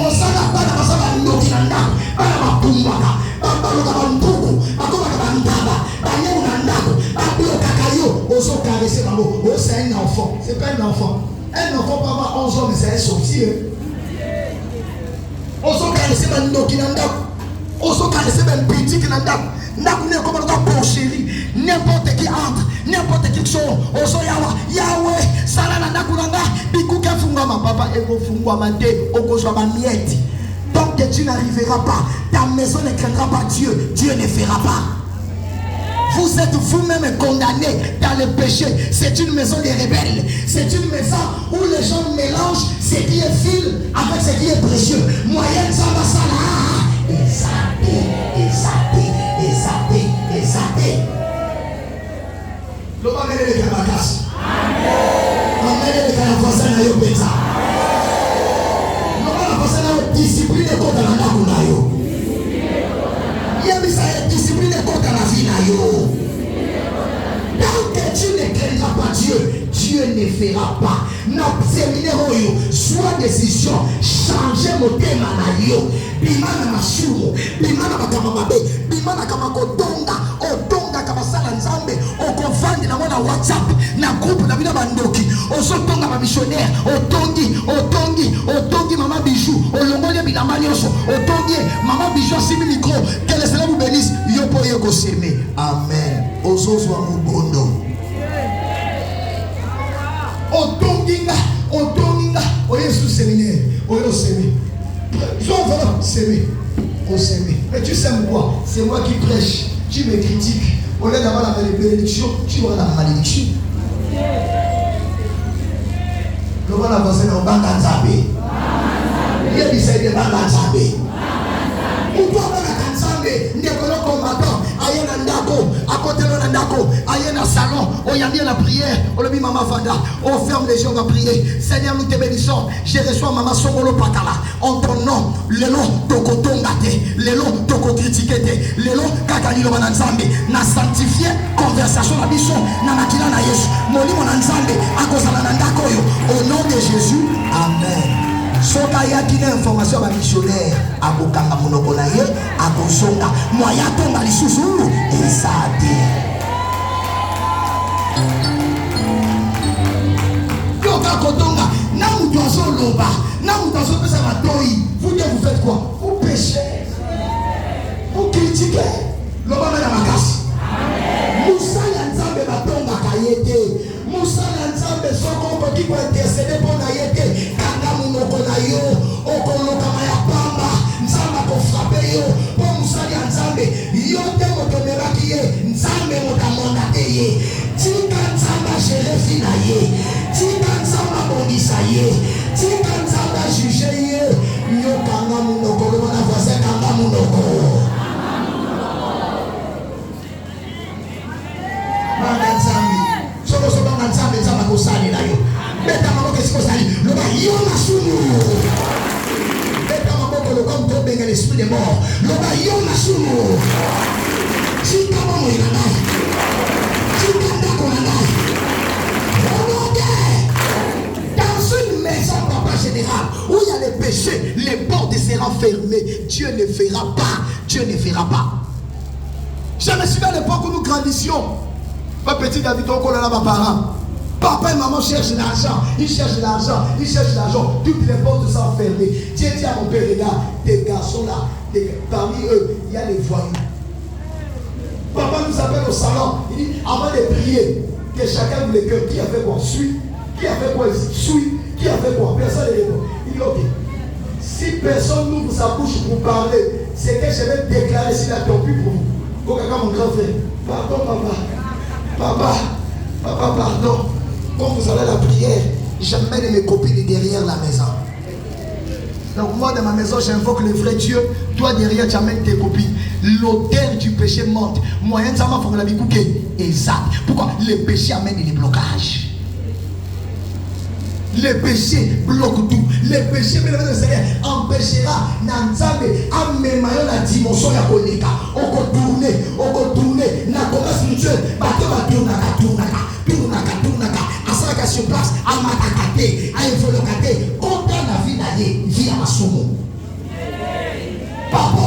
On s'en a pas dans sa nokinanda, pas dans ma pumbaka, pas dans ma mbuku, pas dans ma ndaba, pas dans ma ndako, pas dans le cacaillou. On s'en caresse ma mot. Oh, c'est un enfant. C'est pas un enfant. Un enfant peut avoir 11 ans, mais c'est un sorcier. On s'en caresse ma nokinanda. On s'en caresse ma petit kinanda. N'abonne comme dans ton chéri. N'importe qui entre, n'importe qui sort. On s'en Yahweh, Salana Nakulanga, Bikuka Fungama, papa, Ego Fungwamante, Okoswama Miette. Tant que tu n'arriveras pas, ta maison ne craindra pas Dieu, Dieu ne fera pas. Vous êtes vous-même condamnés dans le péché. C'est une maison des rebelles. C'est une maison où les gens mélangent ce qui est vil avec ce qui est précieux. Moyenne Sabasala. Exaté. Le bagage de la casse. Amen. Le voisin na yo pesa. Le voisin na discipline contre la nakuna yo. Yebisa discipline contre la vie na yo. Tant que tu ne craindras pas Dieu, Dieu ne fera pas. Notre séminaire, soit décision, changer mon thème à yo. Bimana masuru, bimana makamamabe, bimana kamakotonga, otonga kamasala nzambe, okovandi na mwana WhatsApp, na groupe na bina bandoki, osotonga ma missionnaire, otongi maman bijou, olongoli bilamba nyonso, otongi maman bijou asimi micro, que le Seigneur vous bénisse, yo po yeko seme. Amen. Ozozwa mubondo. Otonginga, oye sous séminaire, oye seme. Mais tu sais quoi? C'est moi qui prêche. Tu me critiques. Au lieu d'avoir la bénédiction, tu vois la malédiction. Le voilà dans un banga nzambe. Il y a des séries de banga nzambe. Pourquoi banga nzambe? N'est pas le combattant. Aïe nandako, à côté de nandako, aïe na salon, on y a mis la prière, on a mis maman Vanda, on ferme les yeux, on va prier. Seigneur, nous te bénissons. Je reçois maman Songolo Pakala. En ton nom, le long, toko tongate, le long, toko critiquete, le long, kakalilo mananzambe, na sanctifié, conversation la biso, na makila na Yesu, moli mananzambe, akozala na ndako yo. Au nom de Jésus, amen. Soka ya kina information ba missionnaire abokanga monoko na ye akosonga moya tonga lisusu esadi yoka kotonga na mutu azoloba na mutu azopesa matoi vous faites quoi? Vous péchez, vous critiquez loba na makasi. Musa ya nzambe batonga kayete Musa ya nzambe soko koki ko intercéder pour na yete kanga munoko na yo okoloka ya pamba nzamba ko frapper yo pour Musa ya nzambe yo te motomeraki ye nzambe motamonda te ye tika nzamba gérer na ye tika nzamba bondisa ye tika nzamba juger ye yo kanga munoko lo na voisin kanga munoko manda nzambe solo solo na nzambe nzamba kosali na yo beta maboko esiko sali loba yo na sumu beta maboko lo comme to benga l'esprit de mort loba yo na sumu chika bomo ina nai chika ndako na nai dans une maison papa général où il y a les péchés les portes seront fermées. Dieu ne fera pas. Je me souviens à l'époque où nous grandissions. Ma petite David, on a ma parent. Papa et maman cherchent l'argent. Ils cherchent l'argent. Toutes les portes sont fermées. Dieu dit à mon père, regarde, des garçons là, parmi eux, il y a les voyous. Papa nous appelle au salon. Il dit, avant de prier, que chacun ouvre le cœur. Qui a fait quoi? Suis. Qui a fait quoi ici? Suis. Qui a fait quoi? Personne ne répond. Il dit, ok. Si personne n'ouvre sa bouche pour parler, c'est que je vais déclarer s'il a tant pis pour vous. Mon grand frère, pardon papa, pardon. Quand vous allez à la prière, j'amène mes copines derrière la maison. Donc moi dans ma maison j'invoque le vrai Dieu. Toi derrière tu amènes tes copines. L'odeur du péché monte. Moyen de ça m'a fait la vie couquée. Exact. Pourquoi? Le péché amène les blocages. Le péché bloque tout. Le péché empêchera Nanzambe à même la dimension ya koleka. Oko tourner. Na comment spirituel. Bato tournaka. Asaka sur place. Amatakate. Aïvolokate. Contre la vie d'aller. Vie à masomo. Papa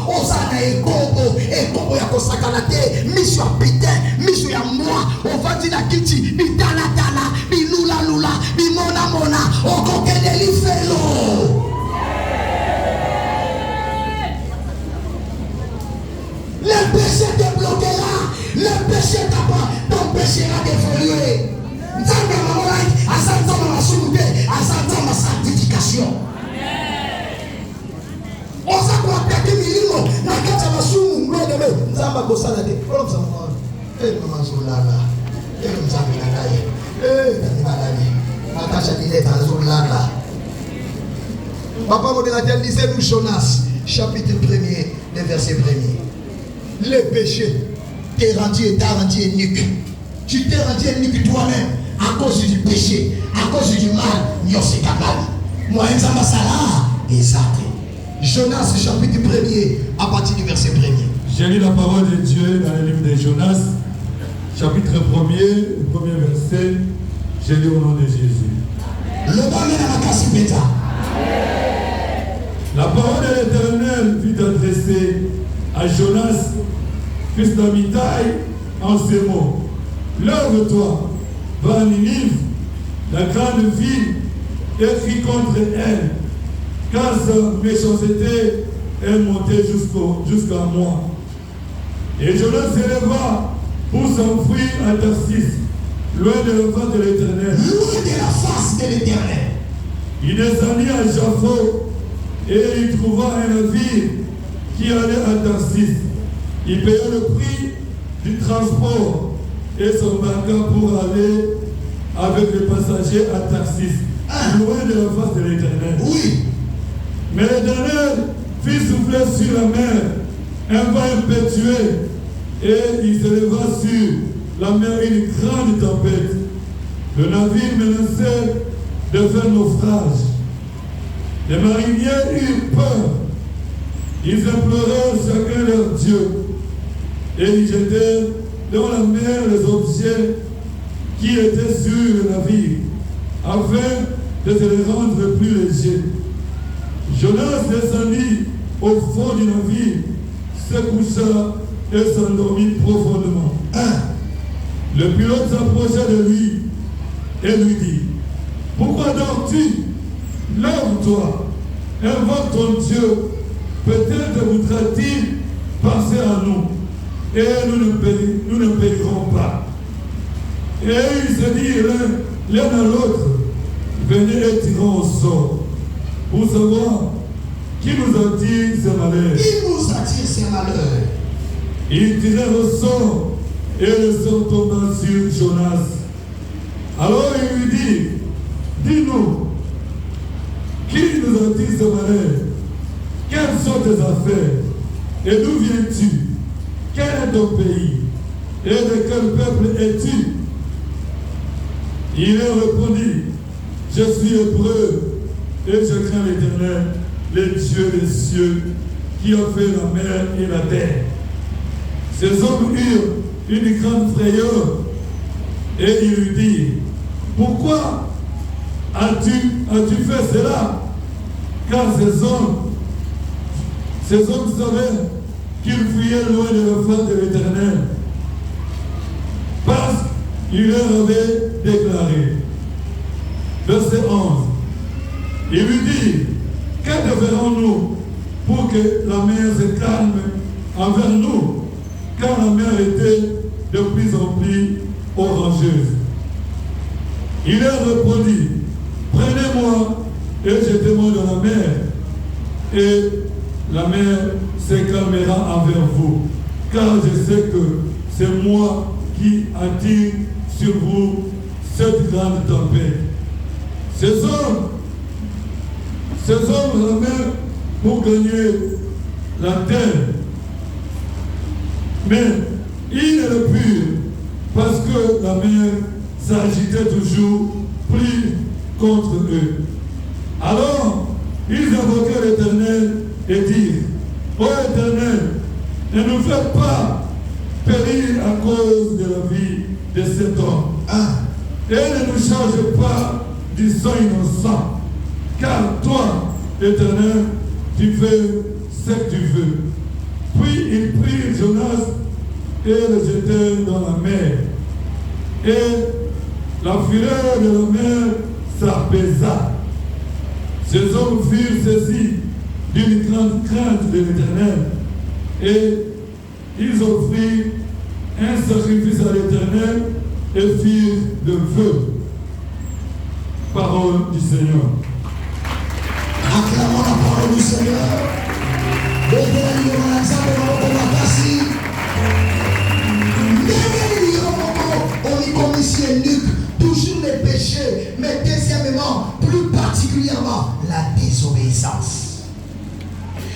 osana ekobo ya kosakana te miso ya pite miso ya moi ovandi na kiti bitalatala bilulalula bimonamona okokende lifelo le péché te bloquera le péché t'empêchera d'évoluer nzambe mamonaki azanzama masumu te azanzama sanctification. On s'est contacté milimo na kata masumu ngode me nzamba kosala de problem sa mama maman solala nzamba na naye tanibalani atasha dile tanzolala. Papa modérateur lisez nous Jonas chapitre 1er le verset 1er. Le péché t'est rendu eunuque. Tu t'es rendu eunuque toi-même à cause du péché, à cause du mal. Nyose kabali moi nzamba sala exact. Jonas chapitre 1er à partir du verset 1er. J'ai lu la parole de Dieu dans le livre de Jonas chapitre 1er, premier verset. J'ai lu au nom de Jésus. La parole de l'Éternel fut adressée à Jonas, fils d'Amitai, en ces mots. Lève-toi, va à Ninive, la grande ville, et crie contre elle, car sa méchanceté est montée jusqu'à moi. Et Jonas s'éleva pour s'enfuir à Tarsis, loin de la face de l'Éternel. Loin de la face de l'Éternel. Il descendit à Jaffo et il trouva un navire qui allait à Tarsis. Il paya le prix du transport et s'embarqua pour aller avec les passagers à Tarsis, loin de la face de l'Éternel. Oui. Mais l'Éternel fit souffler sur la mer un vent impétueux et il se leva sur la mer une grande tempête. Le navire menaçait de faire naufrage. Les mariniers eurent peur. Ils implorèrent chacun leur Dieu et ils jetèrent dans la mer les objets qui étaient sur le navire afin de se les rendre plus légers. Jonas descendit au fond du navire, se coucha et s'endormit profondément. Le pilote s'approcha de lui et lui dit: pourquoi dors-tu? Lève-toi, invoque ton Dieu, peut-être voudra-t-il passer à nous, et nous ne périrons pas. Et ils se dirent l'un à l'autre: venez et tirons au sort, pour savoir qui nous attire ces malheurs. Qui nous attire ces malheurs? Ils tirèrent au sort, et le sort tomba sur Jonas. Alors il lui dit: dis-nous, qui nous attire ces malheurs? Quelles sont tes affaires? Et d'où viens-tu? Quel est ton pays? Et de quel peuple es-tu? Il leur répondit: je suis hébreu, et je crains l'Éternel, le Dieu des cieux, qui a fait la mer et la terre. Ces hommes eurent une grande frayeur, et ils lui dirent: pourquoi as-tu fait cela? Car ces hommes savaient qu'ils fuyaient loin de la face de l'Éternel, parce qu'il leur avait déclaré. Verset 11. Il lui dit: que devrons-nous pour que la mer se calme envers nous? Car la mer était de plus en plus orageuse. Il leur répondit: prenez-moi et jetez-moi dans la mer, et la mer se calmera envers vous, car je sais que c'est moi qui attire sur vous cette grande tempête. Ces hommes la mer pour gagner la terre, mais ils ne le purent, parce que la mer s'agitait toujours plus contre eux. Alors, ils invoquèrent l'Éternel et dirent: ô Éternel, ne nous fais pas périr à cause de la vie de cet homme. Et ne nous charge pas du sang innocent, car toi, Éternel, tu fais ce que tu veux. Puis ils prirent Jonas et le jetèrent dans la mer. Et la fureur de la mer s'apaisa. Ces hommes furent saisis d'une grande crainte de l'Éternel, et ils offrirent un sacrifice à l'Éternel et firent de feu. Parole du Seigneur. Acclamons la parole du Seigneur. Toujours les péchés, mais deuxièmement, plus particulièrement, la désobéissance.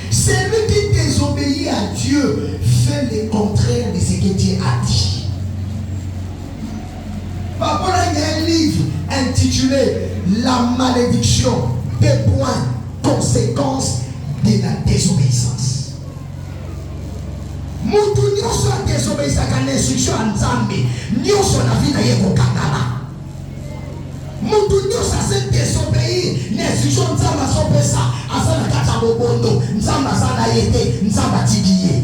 Celui qui désobéit à Dieu fait le contraire de ce que Dieu a dit. Parfois, il y a un livre intitulé La malédiction des points, conséquences de la désobéissance. Mutu nyoso a désobéissance à l'instruction à Nzambe, nyoso na vie na yeko kanala. Mutu nyoso a se désobéir l'instruction Nzambe a sopesa, asa na kata bobondo, Nzambe asa na yete, Nzambe atigiye.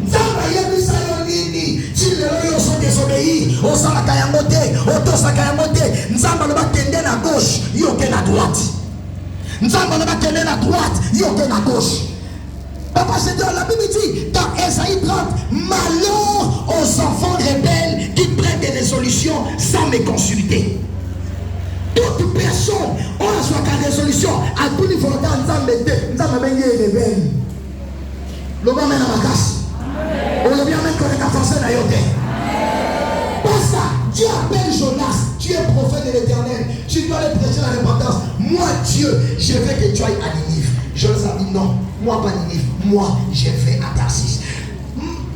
Nzambe yebisa yo nini, si lelo yo so désobéir, osala yango te, otosaka yango te, Nzambe lo bakende na gauche, yo ke na droite. Nzambe lo bakende na droite, yo ke na gauche. Papa, c'est dans la Bible dit, dans Esaïe 30, malheur aux enfants rebelles qui prennent des résolutions sans me consulter. Toute personne, on a soit qu'à résolution, à tout niveau, nous avons bien rebelle. Le moment est dans la casse. On le vient même qu'on est avancé dans yote. Pour ça, Dieu appelle Jonas, tu es prophète de l'Éternel, tu dois le prêcher la repentance. Moi, Dieu, je veux que tu ailles à Ninive. Jonas a dit non, moi pas Ninive, moi je vais à Tarsis.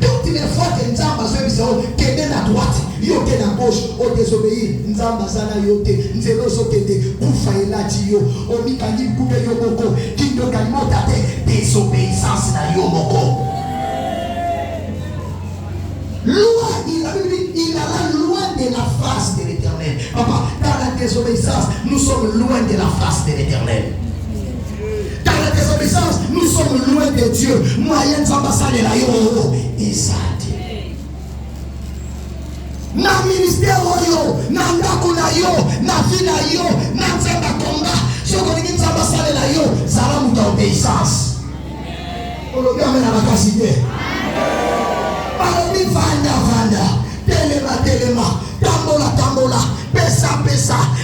Toutes les fois que nous avons besoin de qu'aider à droite, yo qu'aider à gauche, on désobéir, nous avons besoin de yoté, nous avons besoin de koufa et la dio, on dit qu'il y a beaucoup de yomoko, qui ne calme pas désobéissance na yomoko. Loin, il alla loin de la face de l'Éternel. Papa, dans la désobéissance, nous sommes loin de la face de l'Éternel. Dans la désobéissance, nous sommes loin de Dieu. Moyen d'ambassade la yo exact. Na ministère yo, na ndako na yo, na vie na yo, na nzamba komba. Ce qu'on dit d'ambassade la yo, ça va nous d'obéissance. On le garde dans la capacité. Paromi vanda, telema, tambola, pesa,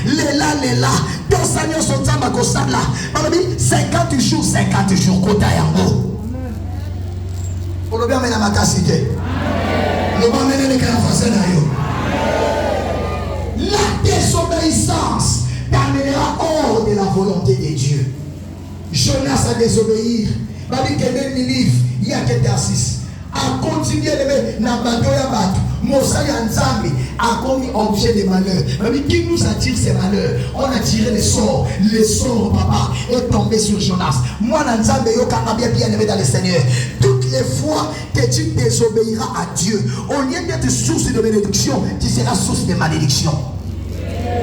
lela, dos années sont tamba kosala. Paromi 50 jours, kota yango. On le garde dans la capacité. Le va mener les cas face à yo. La désobéissance t'amènera hors de la volonté de Dieu. Jonas a désobéi. Babi Kébé Ninive, il y a qu'un exercice. A continué de mettre dans le bateau ya bateau. Moussa Yanzambi a commis objet de malheur. Babi qui nous attire ces malheurs? On a tiré les sorts. Le sort, papa, est tombé sur Jonas. Moi, Nanzambe, yoka bien aimé dans le Seigneur. Toutes les fois que tu désobéiras à Dieu, au lieu d'être source de bénédiction, tu seras source de malédiction.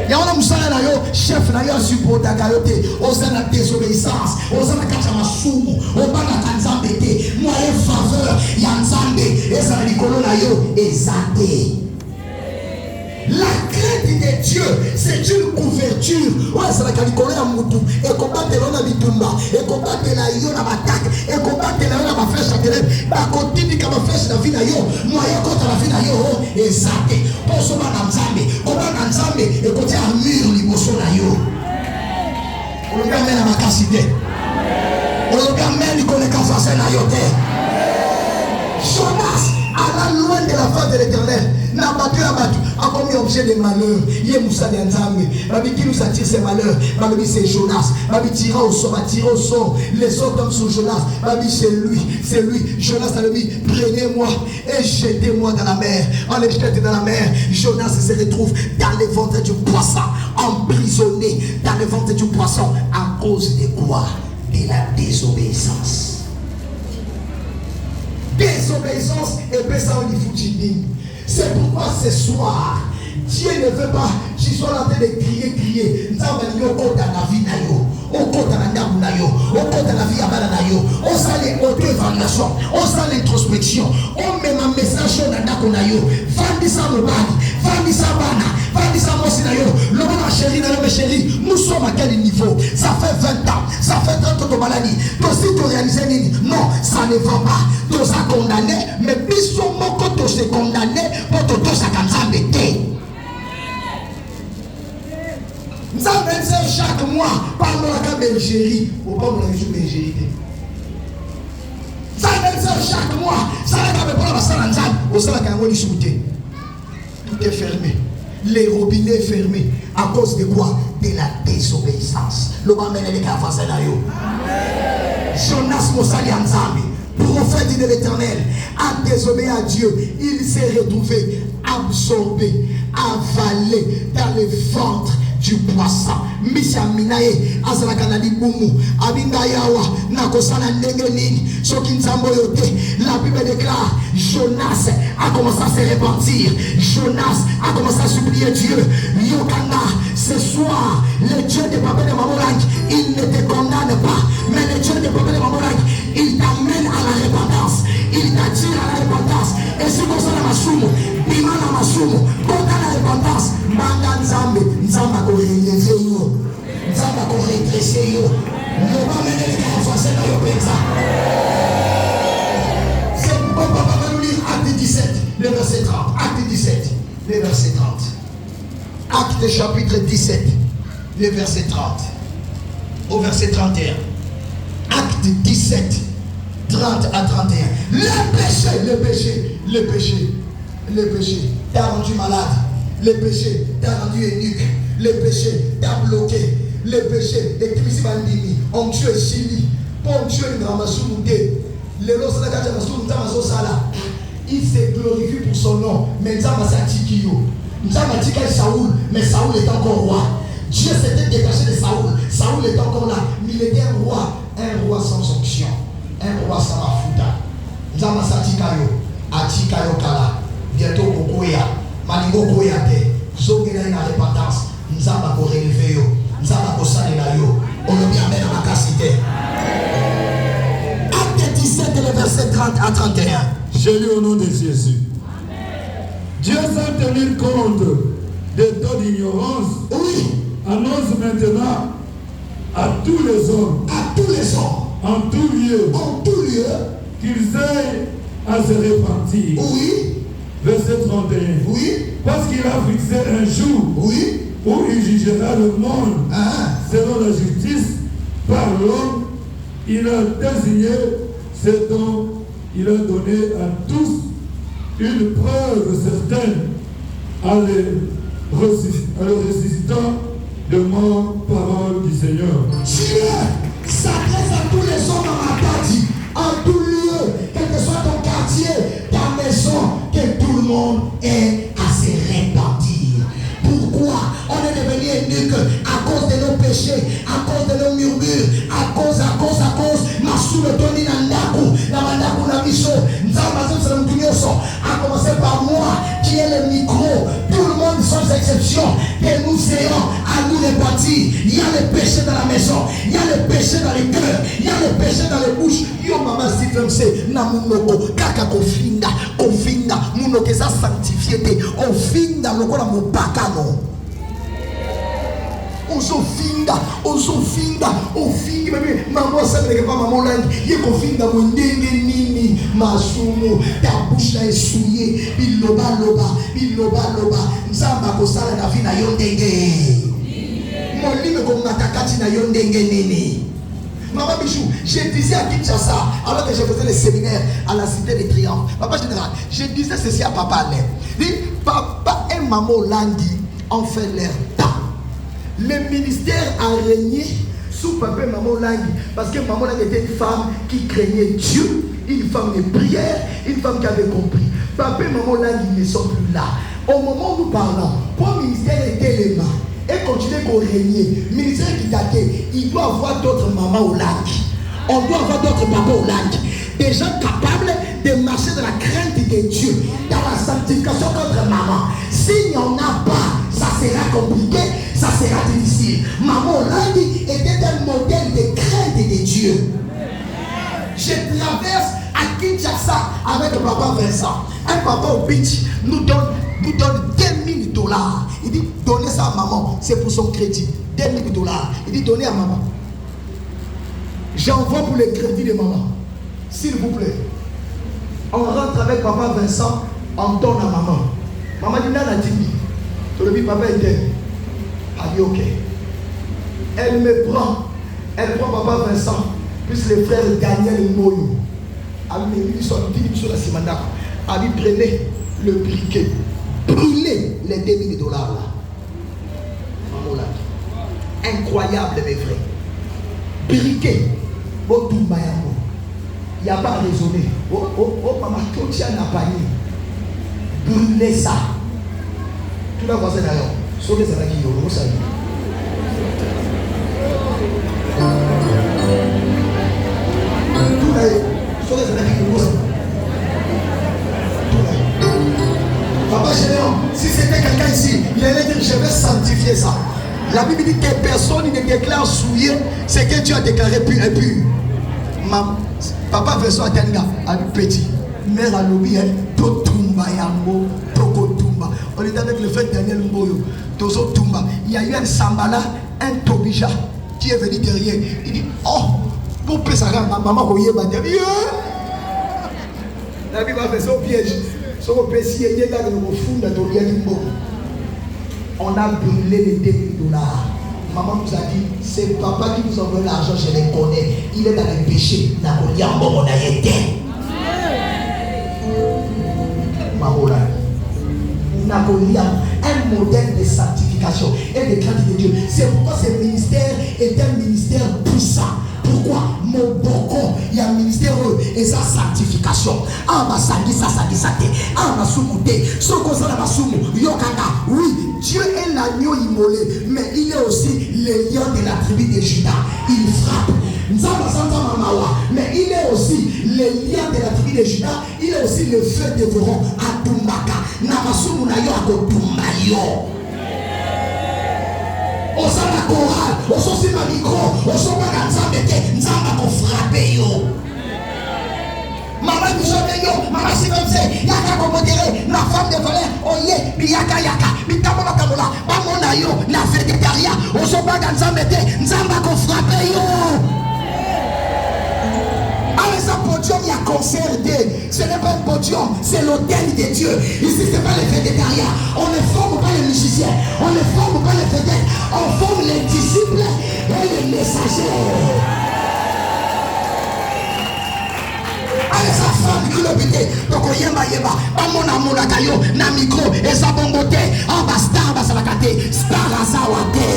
Il y a un chef na yo supporta kayote osana désobéissance osana kacha masumu obana kanzambe te moyen faveur ya nzambe ezala likolo na yo ezate. La crainte de Dieu, c'est une couverture. Ouais, c'est la calicole à Moutou. Et combattre l'on bitumba. Et combattre la yo na batak. Et combattre la yo na flèche à télé. Bah, continue comme flèche na vie na yo. Moyen contre la vie na yo. Exact. Pour ce moment, Nzambe. Comment Nzambe. Et côté à mur, l'ibosso na yo. On le gagne à ma cassité. On le gagne l'icône face na yo. Jonas, à la loin de la face de l'Éternel. N'a battu la battue, a commis objet de malheur. Il y a Moussa Nzambe. Babi qui nous attire ces malheurs. Babi c'est Jonas. Babi tira au sort. Les autres hommes sur Jonas. Babi c'est lui. Jonas a dit, prenez-moi et jetez-moi dans la mer. On les jette dans la mer. Jonas se retrouve dans le ventre du poisson, emprisonné dans le ventre du poisson à cause de quoi? De la désobéissance. Désobéissance et puis ça on y fout. C'est pourquoi ce soir, Dieu ne veut pas que tu sois en train de crier. Nous avons dit au côté de la vie, au côté de la vie, au côté de la vie, on sait l'auto-évaluation, on sait l'introspection, on met un message sur la vie. Vendis-ça mon bani, vendis-ça bana, vendis-ça mon sinayo. Le bon chéri, mes chéris, nous sommes à quel niveau? Ça fait 20 ans, ça fait 30 ans de maladie. Toi aussi tu réalises non, ça ne va pas. Tu as condamné, mais bis son mot quand tu es condamné pour te toucher à Kanzambe. Nous avons chaque mois par la Belgérie, au pas de la Belgérie. Nous avons chaque mois, ça n'a pas de salle en salle, au salle à tout est fermé. Les robinets fermés. À cause de quoi? De la désobéissance. Le va mener les cas face à l'ayo. Jonas Moussali Anzambi, prophète de l'Éternel, a désobéi à Dieu. Il s'est retrouvé absorbé, avalé dans le ventre du poisson. Misha Minae, Azala Kanali Boumou, Abindayawa, Nakosana Nengening, Sokin Zamboyote. La Bible déclare Jonas a commencé à se repentir. Jonas a commencé à supplier Dieu. Yokanda, ce soir, le Dieu de Papa de Mamorang, il ne te condamne pas, mais le Dieu de Papa de Mamorang, il t'amène à la repentance. Il t'attire à la repentance. Et si vous avez ma soum, Bimana ma soum, quand à la repentance, Manga Nzambe, Nzamba ko relever yo, Nzamba ko redresser yo. Ne pas mener les gars en face de yo. C'est pourquoi Papa va nous lire Acte 17, le verset 30. Acte 17, le verset 30. Acte chapitre 17, le verset 30. Au verset 31. Acte 17, 30 à 31. Le péché t'a rendu malade. Le péché t'a rendu eunuque. Le péché t'a bloqué. Le péché est Timisi Bandini. On tue Chili. Pour tuer une ramassoumoudé. Le lot de la gâte à la sala. il se glorifie pour son nom. Mais Nzamba Satikio. Nzamba Tika Saoul, mais Saoul est encore roi. Dieu s'était détaché de Saoul. Saoul est encore là. Mais il était un roi sans onction. Un roi sans mafuta. Nzamba Satikayo. Atikayo Kala. Bientôt Kokoya. Malingo Koyate. Zongena na repentance. Nzamba ko relever yo. Nzamba ko salela yo. On le bien met dans la cité. Acte 17 et le verset 30 à 31. Je lis au nom de Jésus. Dieu sans tenir compte de ton ignorance, oui, annonce maintenant à tous les hommes, en tout lieu, qu'ils aillent à se repentir. Oui. Verset 31. Oui. Parce qu'il a fixé un jour, oui, où il jugera le monde selon la justice par l'homme. Il a désigné ce dont il a donné à tous une preuve certaine à le ressuscitant de mort, parole du Seigneur. Dieu s'adresse à tous les hommes en Matadi, en tout lieu, quel que soit ton quartier, ta maison, que tout le monde ait à se repentir. Pourquoi on est devenu eunuque? À cause de nos péchés, à cause de nos murmures, à cause. Masou le doni na ndaku, na mandaku na miso. Nzamba zem a commencé par moi, qui est le micro. Tout le monde sans exception, que nous ayons à nous repentir. Il y a le péché dans la maison, il y a le péché dans les cœurs, il y a le péché dans les bouches. Yo maman si femse na munoko kaka kofinda munoko za sanctifié te ofinda lokola mopakano. Ozofinda, maman ça ne pas maman langue, il kofinda mondenge nini masumu ta bouche est souillée, biloba nzamba ko sala na vie na yo ndenge. Molime ko ngatakati na yo ndenge nini. Maman Bichou, je disais à Kinshasa, alors que je faisais les séminaires à la Cité des Triomphes, papa général, je disais ceci à papa Alain. Papa et maman Landi ont fait leur temps. Le ministère a régné sous papa et maman Landi, parce que maman Landi était une femme qui craignait Dieu, une femme de prière, une femme qui avait compris. Papa et maman Landi ne sont plus là. Au moment où nous parlons, pour le ministère était les mains. Et continuer à régner. Ministère qui datait, il doit avoir d'autres mamans au lac. On doit avoir d'autres papas au lac. Des gens capables de marcher dans la crainte de Dieu, dans la sanctification contre maman. S'il n'y en a pas, ça sera compliqué, ça sera difficile. Maman Olandi était un modèle de crainte de Dieu. Je traverse à Kinshasa avec le papa Vincent. Un papa au beach nous donne $10 000. Il dit donnez ça à maman, c'est pour son crédit. $10 000. Il dit donnez à maman. J'envoie pour le crédit de maman. S'il vous plaît. On rentre avec papa Vincent, on donne à maman. Maman dit nana dit. Tu le dis papa était. Elle dit ok. Elle me prend. Elle prend papa Vincent, plus le frère Daniel Moyo. Elle me dit sur la Simanda. Elle dit prenez le briquet. Brûler les $10 000 là. Maman là. Incroyable mes frères. Briquet. Il n'y a pas à raisonner. Oh maman, tout tient à panier. Brûler ça. Tout le monde va d'ailleurs. Sauvez ça qui est au ça. Tout le sauvez ça qui est au ça. Papa Général, si c'était quelqu'un ici, il allait dire je vais sanctifier ça. La Bible dit que personne ne déclare souillé ce que Dieu a déclaré impur. Papa Vincent Atenga a dit petit. Mère a lobby, Totumba Yango, Tokotumba. On était avec le frère Daniel Mboyo, Tozo Tumba. Il y a eu un Sambala, un Tobija qui est venu derrière. Il dit oh, pour Pessara, ma maman voyait ma diable. La Bible a fait son piège. On a brûlé les $10 000. Maman nous a dit, c'est papa qui nous envoie l'argent, je les connais. Il est dans les péchés. Maman a été. Un modèle de sanctification et de crainte de Dieu. C'est pourquoi ce ministère est un ministère puissant. pourquoi mon boko il y a ministère et sa sanctification ah ma sangi ça ah ma soumouté ce qu'on s'en a ma soumou yokaka oui Dieu est l'agneau immolé mais il est aussi le lion de la tribu de Juda il frappe mais il est aussi le lion de la tribu de Juda il est aussi le feu dévorant à Tumbaka Namasumu na yo akotumbayo osala chorale ososima micro osomaka nzambe te nzambe akofrape yo mama bisobe yo mama sikomse yaka komodere na femme de valeur oye biyaka bitamola bamona yo na végétarien osomaka nzambe te nzambe akofrape yo avec un podium il y a concert de ce n'est pas un podium c'est l'autel de Dieu ici c'est pas les végétariens on ne forme pas les musiciens on ne forme pas les vedette on forme les disciples et les messagers avec sa femme qui l'a buté donc yemba amona kayo na micro et sa bongote en bastar basalakate star azawate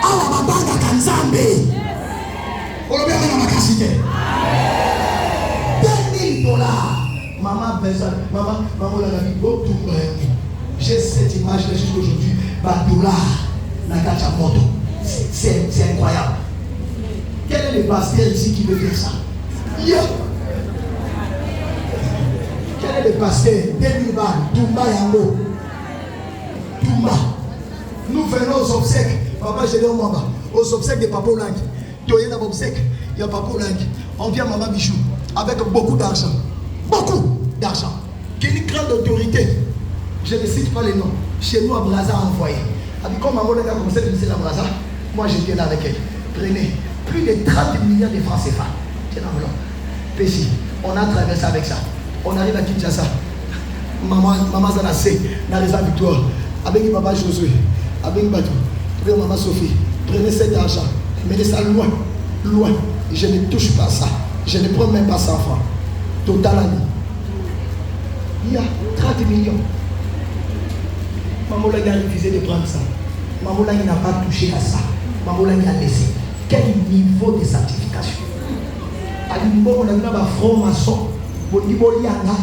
awa babanga kanzambe $10,000. Maman, j'ai cette image là jusqu'à aujourd'hui. $, c'est incroyable. Quel est le pasteur ici qui veut dire ça? Quel est le pasteur? 2000 balles, Tumba Yango. Tumba. Nous venons aux obsèques. Papa, je l'ai au Mamba. Aux obsèques de Papa Lang. Il y a Papa Lang. On vient à Maman Bichou avec beaucoup d'argent. Beaucoup d'argent. Quelle grande autorité. Je ne cite pas les noms. Chez nous à Braza envoyé. Quand Maman Lang a commencé à utiliser la Braza, moi j'étais là avec elle. Prenez plus de 30 millions de francs CFA. Tiens là, Pessi. On a traversé avec ça. On arrive à Kinshasa. Maman Zanacé, la réserve Victoire. Avec Papa Josué. Avec Batou. Avec Maman Sophie. Prenez cet argent. Mettez ça loin. Je ne touche pas ça. Je ne prends même pas 100 francs. Total année. Il y a 30 millions. Maman Lang a refusé de prendre ça. Maman Lang n'a pas touché à ça. Maman Lang a laissé. Quel niveau de sanctification? À niveau on a un franc-maçon. Au niveau lianga,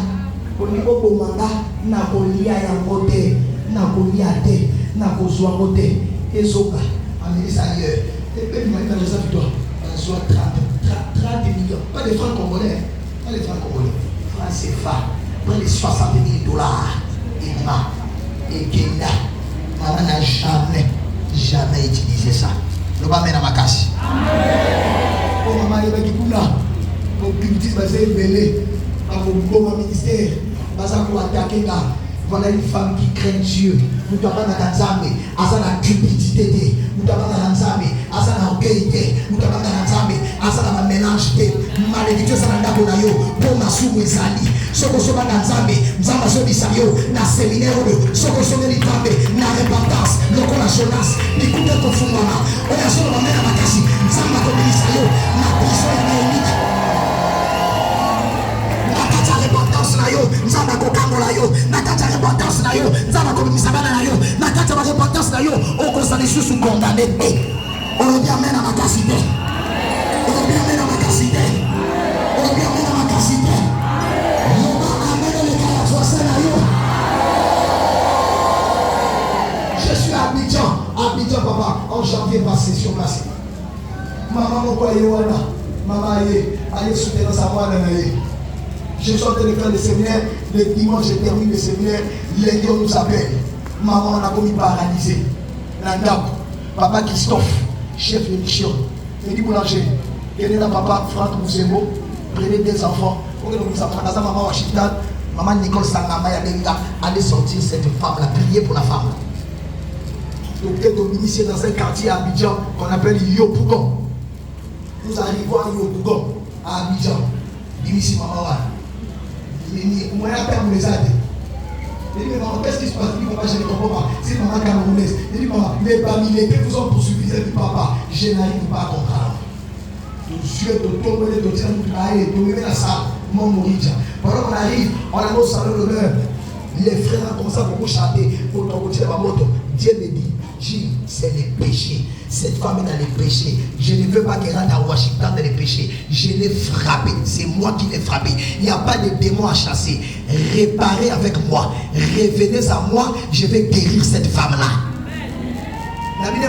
au niveau bomanga, na kolia ya côté, na kolia te, na kozwa côté. Et soka, amenez ça ailleurs. Et puis il m'a dit ça pour toi. Soit 30 millions. Pas des francs congolais. Pas des francs congolais. Francs CFA. Près de $60,000. Ima. Et Kenya. Maman n'a jamais utilisé ça. Le bas mène à ma casse. Oh maman, il va dire que là. Mon public va se révéler. Mon bon ministère. Va attaquer là. Voilà une femme qui craint Dieu. Nous devons pas dans Nzambe. Asa la cupidité. Nous devons pas dans Nzambe. Asa la orgueillité. Nous devons pas dans Nzambe. Asa la mélange de malédiction. Ça n'a pas de pour ma soumou ezali. Soko soba dans Nzambe. Nzamba sobi sayo. Na séminaire de. Soko sobe litambe. Na repentance. Loko la Jonas. L'écoute de confondement. On a solo ma mère à ma kasi. Nzamba kobi sayo. Na prison ya maélite. Nzamba kokangola yo nakata repentance na yo nzamba kobimisabana na yo nakata ba repentance na yo okozali susu condamné on bien mena makasite on bien mena makasite on bien mena makasite on va amener les gars à toi na yo. Je suis à Abidjan papa en janvier passé sur place. Maman moko ayewana maman aye soutenir sa mwana na ye. Je suis en train de faire le séminaire. Le dimanche, je termine le séminaire. Lundi, on nous appelle. Maman, on a commis paralysé. Papa Christophe, chef de mission. Il dit boulanger. Il est là, papa Franck Mouzembo. Prenez des enfants. Maman Washington, maman Nicole Sangama Yabenga. Allez sortir cette femme-là. Priez pour la femme. Docteur Dominique, dans un quartier à Abidjan qu'on appelle Yopougon. Nous arrivons à Yopougon, à Abidjan. Ici, maman. Moi, je père les aider. Il dit, maman, qu'est-ce qui se passe? Il dit, papa, je ne comprends pas. C'est maman camerounaise. Il dit, maman, les familles, que vous ont poursuivi, il dit, papa, je n'arrive pas à comprendre. Tous yeux de tomber, de tirer, de travailler, de tomber dans la salle, mon mourir. Pendant qu'on arrive, on a au salon d'honneur. Les frères ont commencé à beaucoup chanter pour ton côté de ma moto. Dieu me dit, Dis, c'est les péchés. Cette femme est dans les péchés. Je ne veux pas qu'elle rentre à Washington dans les péchés. Je l'ai frappée. C'est moi qui l'ai frappée. Il n'y a pas de démons à chasser. Réparez avec moi. Revenez à moi. Je vais guérir cette femme-là.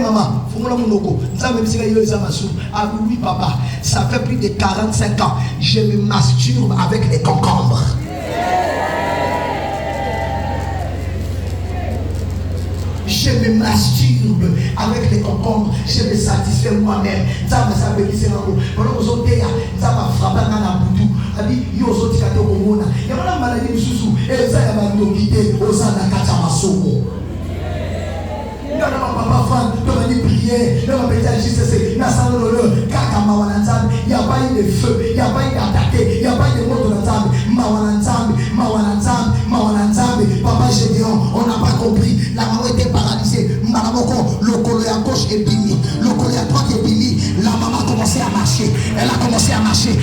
Maman, ah oui papa, ça fait plus de 45 ans, je me masturbe avec les concombres. Je me masturbe avec les concombres, je me satisfais moi-même. Ça me sabe qui c'est là. Pendant que vous êtes ça m'a frappé dans la boutou. Abi yo zo tikate ko mona. Ya mala maladie mususu, et ça ya ba ndokite osana kata masoko. Non, papa, fan, tu vas dire prier, tu vas péter JCC, il n'y a pas eu de feu, il n'y a pas eu d'attaqué, il n'y a pas eu de mot de l'ensemble. Papa Gédéon, on n'a pas compris. La maman était paralysée. Malamoko, le collier à gauche est bini, le collier à droite est bini. La maman a commencé à marcher. Elle a commencé à marcher.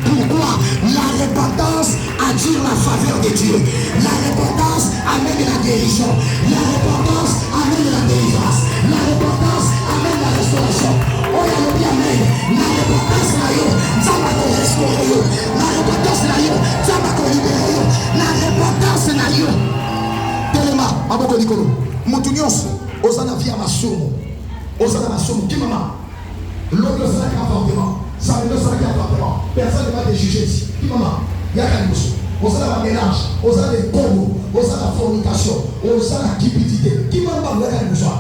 Pourquoi? La repentance attire la faveur de Dieu. La repentance amène la guérison. La repentance amène la délivrance. La repentance amène la restauration. Oh, il y a le bien même. La repentance là, ça va nous restaurer. La repentance là, ça va nous libérer. La repentance là, Telema, Maboko Nikolo. Moutunios, Osana via Masumo. Osana Masumo, qui maman? L'autre sera qu'appartement. Ça ne sera qu'appartement. Personne ne va te juger ici. Qui maman? Il y a qu'un moussou. Osana la mélange. Osana les combos. Osana la fornication. Osana la cupidité. Qui maman va qu'un moussou?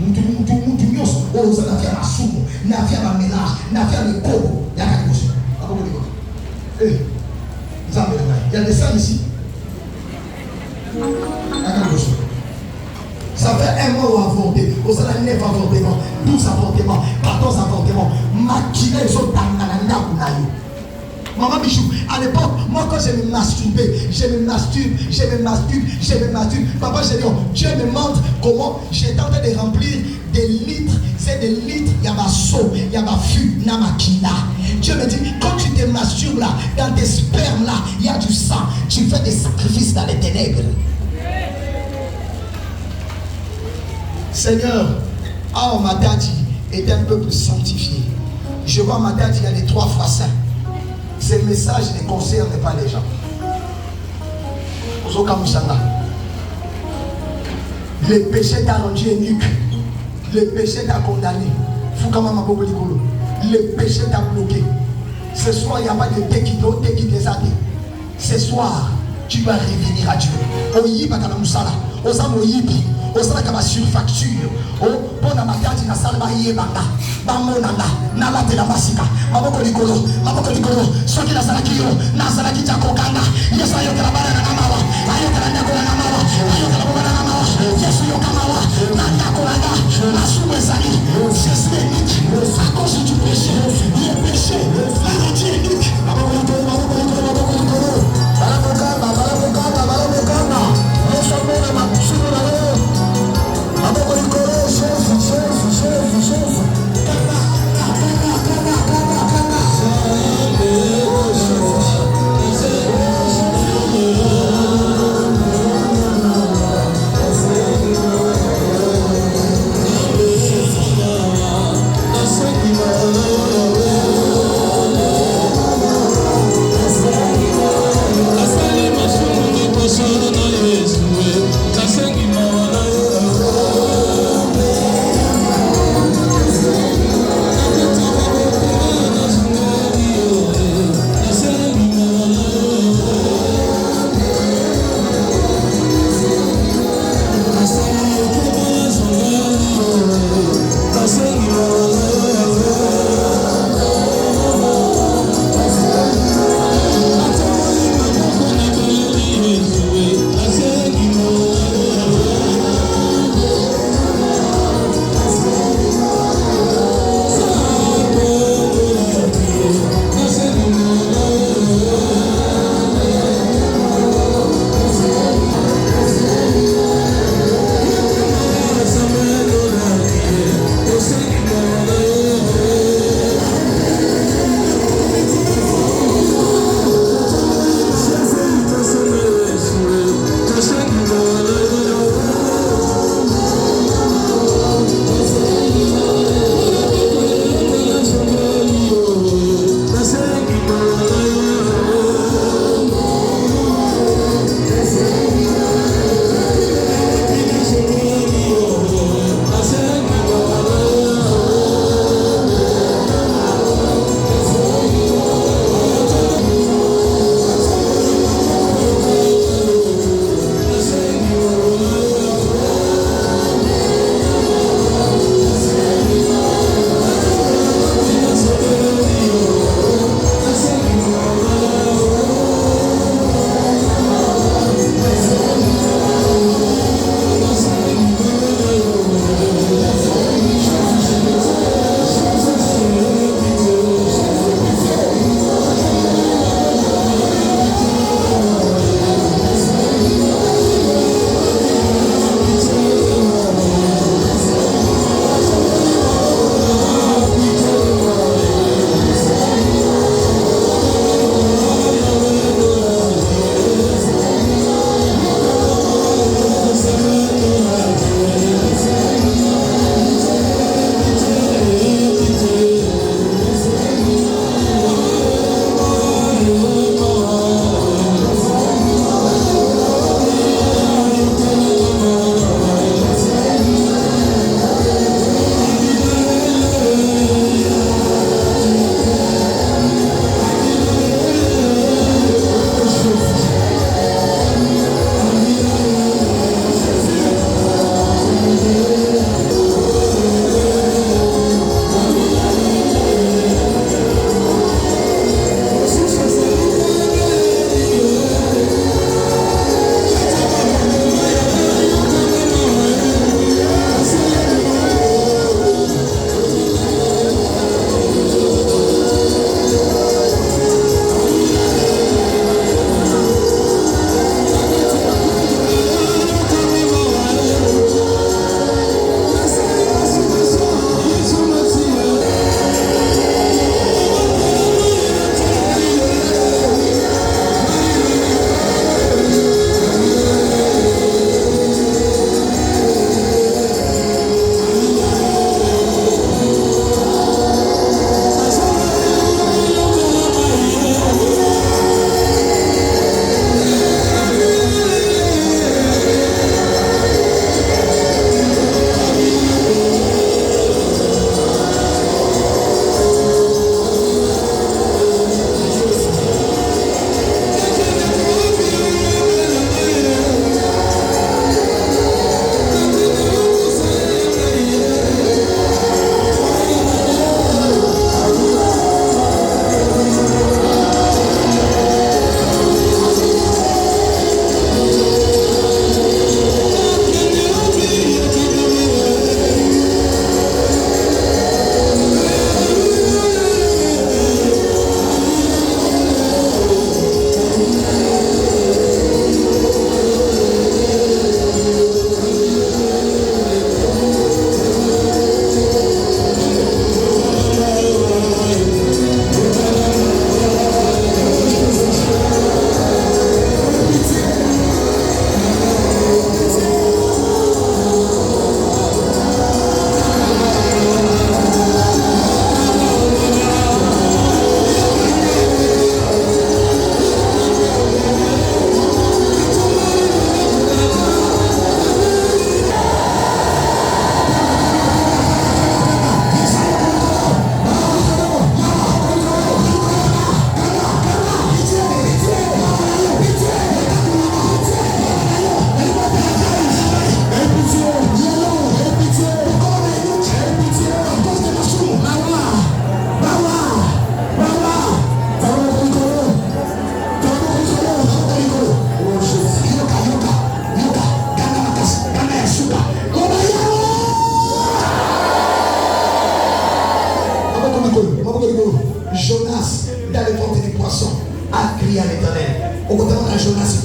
Moutunios, Osana via Masumo. N'a via ma mélange. N'a via les combos. Il y a qu'un moussou. Maboko Nikolo. Il y a des salles ici. Ça fait un mois où avorté. Au sein de 9 avortements, 12 avortements, 14 avortements. Maquillé les autres dans la naïe. Maman Bichou, à l'époque, moi quand je me masturbe. Papa, j'ai dit, Dieu me montre comment j'étais en train de remplir des litres. C'est des litres, il y a ma seau, il y a ma fût, il y a ma kina. Dieu me dit, quand tu te masturbes là, dans tes spermes là, il y a du sang. Tu fais des sacrifices dans les ténèbres. Seigneur, ma date est un peu plus sanctifié. Je vois ma date, il y a les 3 fois saints. Ces messages ne concernent pas les gens. Le péché t'a rendu eunuque. Le péché t'a condamné. Le péché t'a bloqué. Ce soir, il n'y a pas de thé qui des athées. Ce soir, tu vas revenir à Dieu. Osala kama surfacture pona makati na salba yebanga bamonanga na late la masika maboko likolo soki na salaki yo na salaki ta kokanga yesu yo kala bana na mawa ayo kala ndako na mawa ayo kala bana na mawa yesu yo kamawa na ndako na na suwe sali Jésus est unique à cause du péché le péché la rendu unique maboko likolo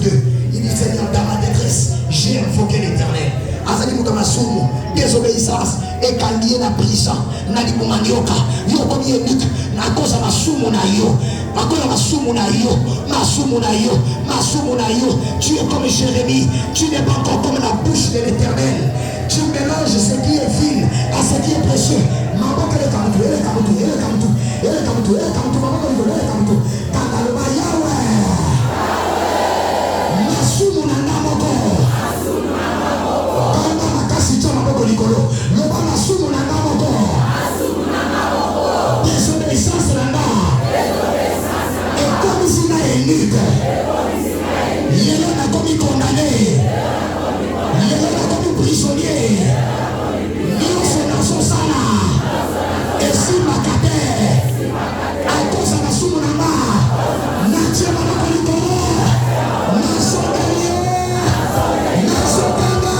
Dieu. Il dit Seigneur, dans ma détresse, j'ai invoqué l'Éternel. Azali Moukamasumu, désobéissance, et Kandié la prison, Nali Moumanioka, Yokomi Enik, Nakosa Masumu na yo, Makola Masumu na yo, Masumu na yo, Masumu na yo. Tu es comme Jérémie, tu n'es pas encore comme la bouche de l'Éternel. Tu mélanges ce qui est vil à ce qui est précieux. Maman, elle est comme tout, elle est comme tout, elle est comme tout, elle est comme tout, elle est comme tout, maman, elle est comme tout. Kangaloma Yahweh, Masumu na Namoko. Désobéissance là-bas. Et comme si n'a élu, il a commis condamné, il a commis prisonnier, nous sommes dans son salaire. Et si ma cadette, à cause de la soumounama, nature ma macolicolo, nation derrière, nation kanga.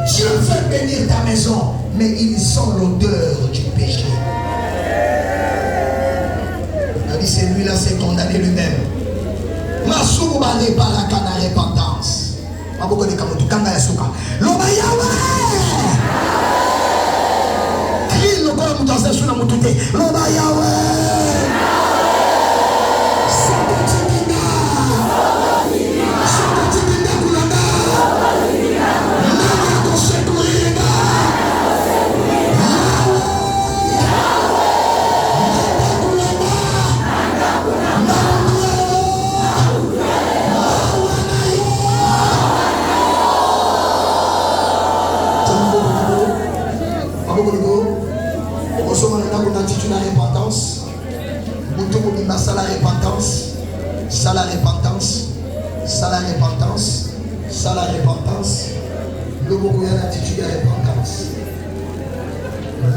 Dieu veut bénir ta maison, mais il sent l'odeur du péché. Il a dit, celui-là s'est condamné lui-même. Masou balé par la canne à repentance. Maboko de Kamotu, Kanga Yasuka. Loba Yahweh! Crie le corps Moutassé sur la Moutouté. Loba Yahweh! Sabotimina! repentance. Ça la repentance. Ça la repentance. Le mot qu'on a l'attitude de repentance.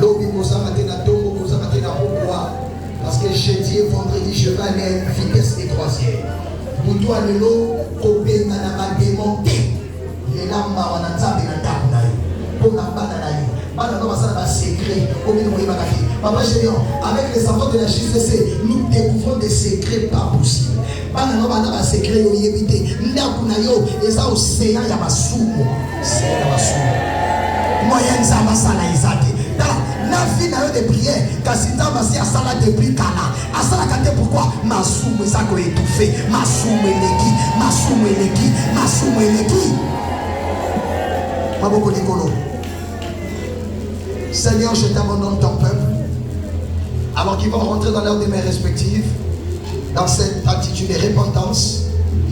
L'objet parce que jeudi et vendredi, je vais aller à une vitesse de croisière. Pour toi, le lot, on a démonté. Les lames, on a tapé dans la table. Pour la banane. Papa Génion, avec les enfants de la JCC, nous découvrons des secrets pas possibles. Secret et ça océan ya masumo. Moyen zama sala izate. La vie n'a eu de prière. Kasita masi asala de prière kala. Asala kate pourquoi masumo ça ko étouffé. Masumo eleki, masumo eleki, masumo eleki. Maboko likolo. Seigneur, je t'abandonne ton peuple. Alors qu'ils vont rentrer dans leurs demeures respectives, dans cette attitude de repentance,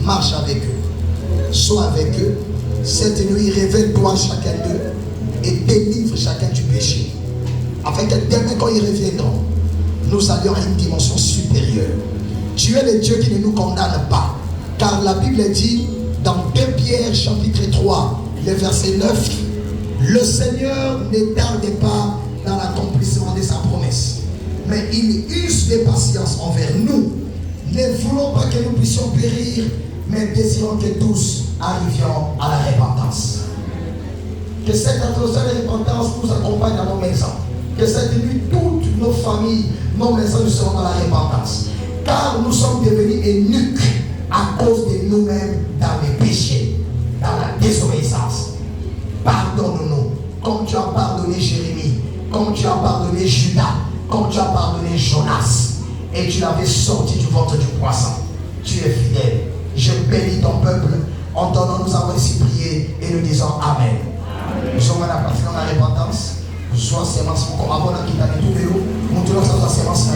marche avec eux. Sois avec eux. Cette nuit, révèle-toi chacun d'eux et délivre chacun du péché. Afin que demain, quand ils reviendront, nous allions à une dimension supérieure. Tu es le Dieu qui ne nous condamne pas. Car la Bible dit dans 2 Pierre chapitre 3, le verset 9, le Seigneur ne tarde pas dans l'accomplissement de sa promesse, mais il use de patience envers nous. Ne voulons pas que nous puissions périr, mais désirons que tous arrivions à la repentance. Que cette atmosphère de repentance nous accompagne dans nos maisons. Que cette nuit, toutes nos familles, nos maisons, nous seront dans la repentance. Car nous sommes devenus eunuques à cause de nous-mêmes dans les péchés, dans la désobéissance. Pardonne-nous, comme tu as pardonné Jérémie, comme tu as pardonné Judas, comme tu as pardonné Jonas, et tu l'avais sorti du ventre du poisson. Tu es fidèle. Je bénis ton peuple. Entendons, nous avons ici prié et nous disons Amen. Nous sommes à la partie dans la repentance. Soit sémence, avant de quitter tout le monde, nous devons faire sémence.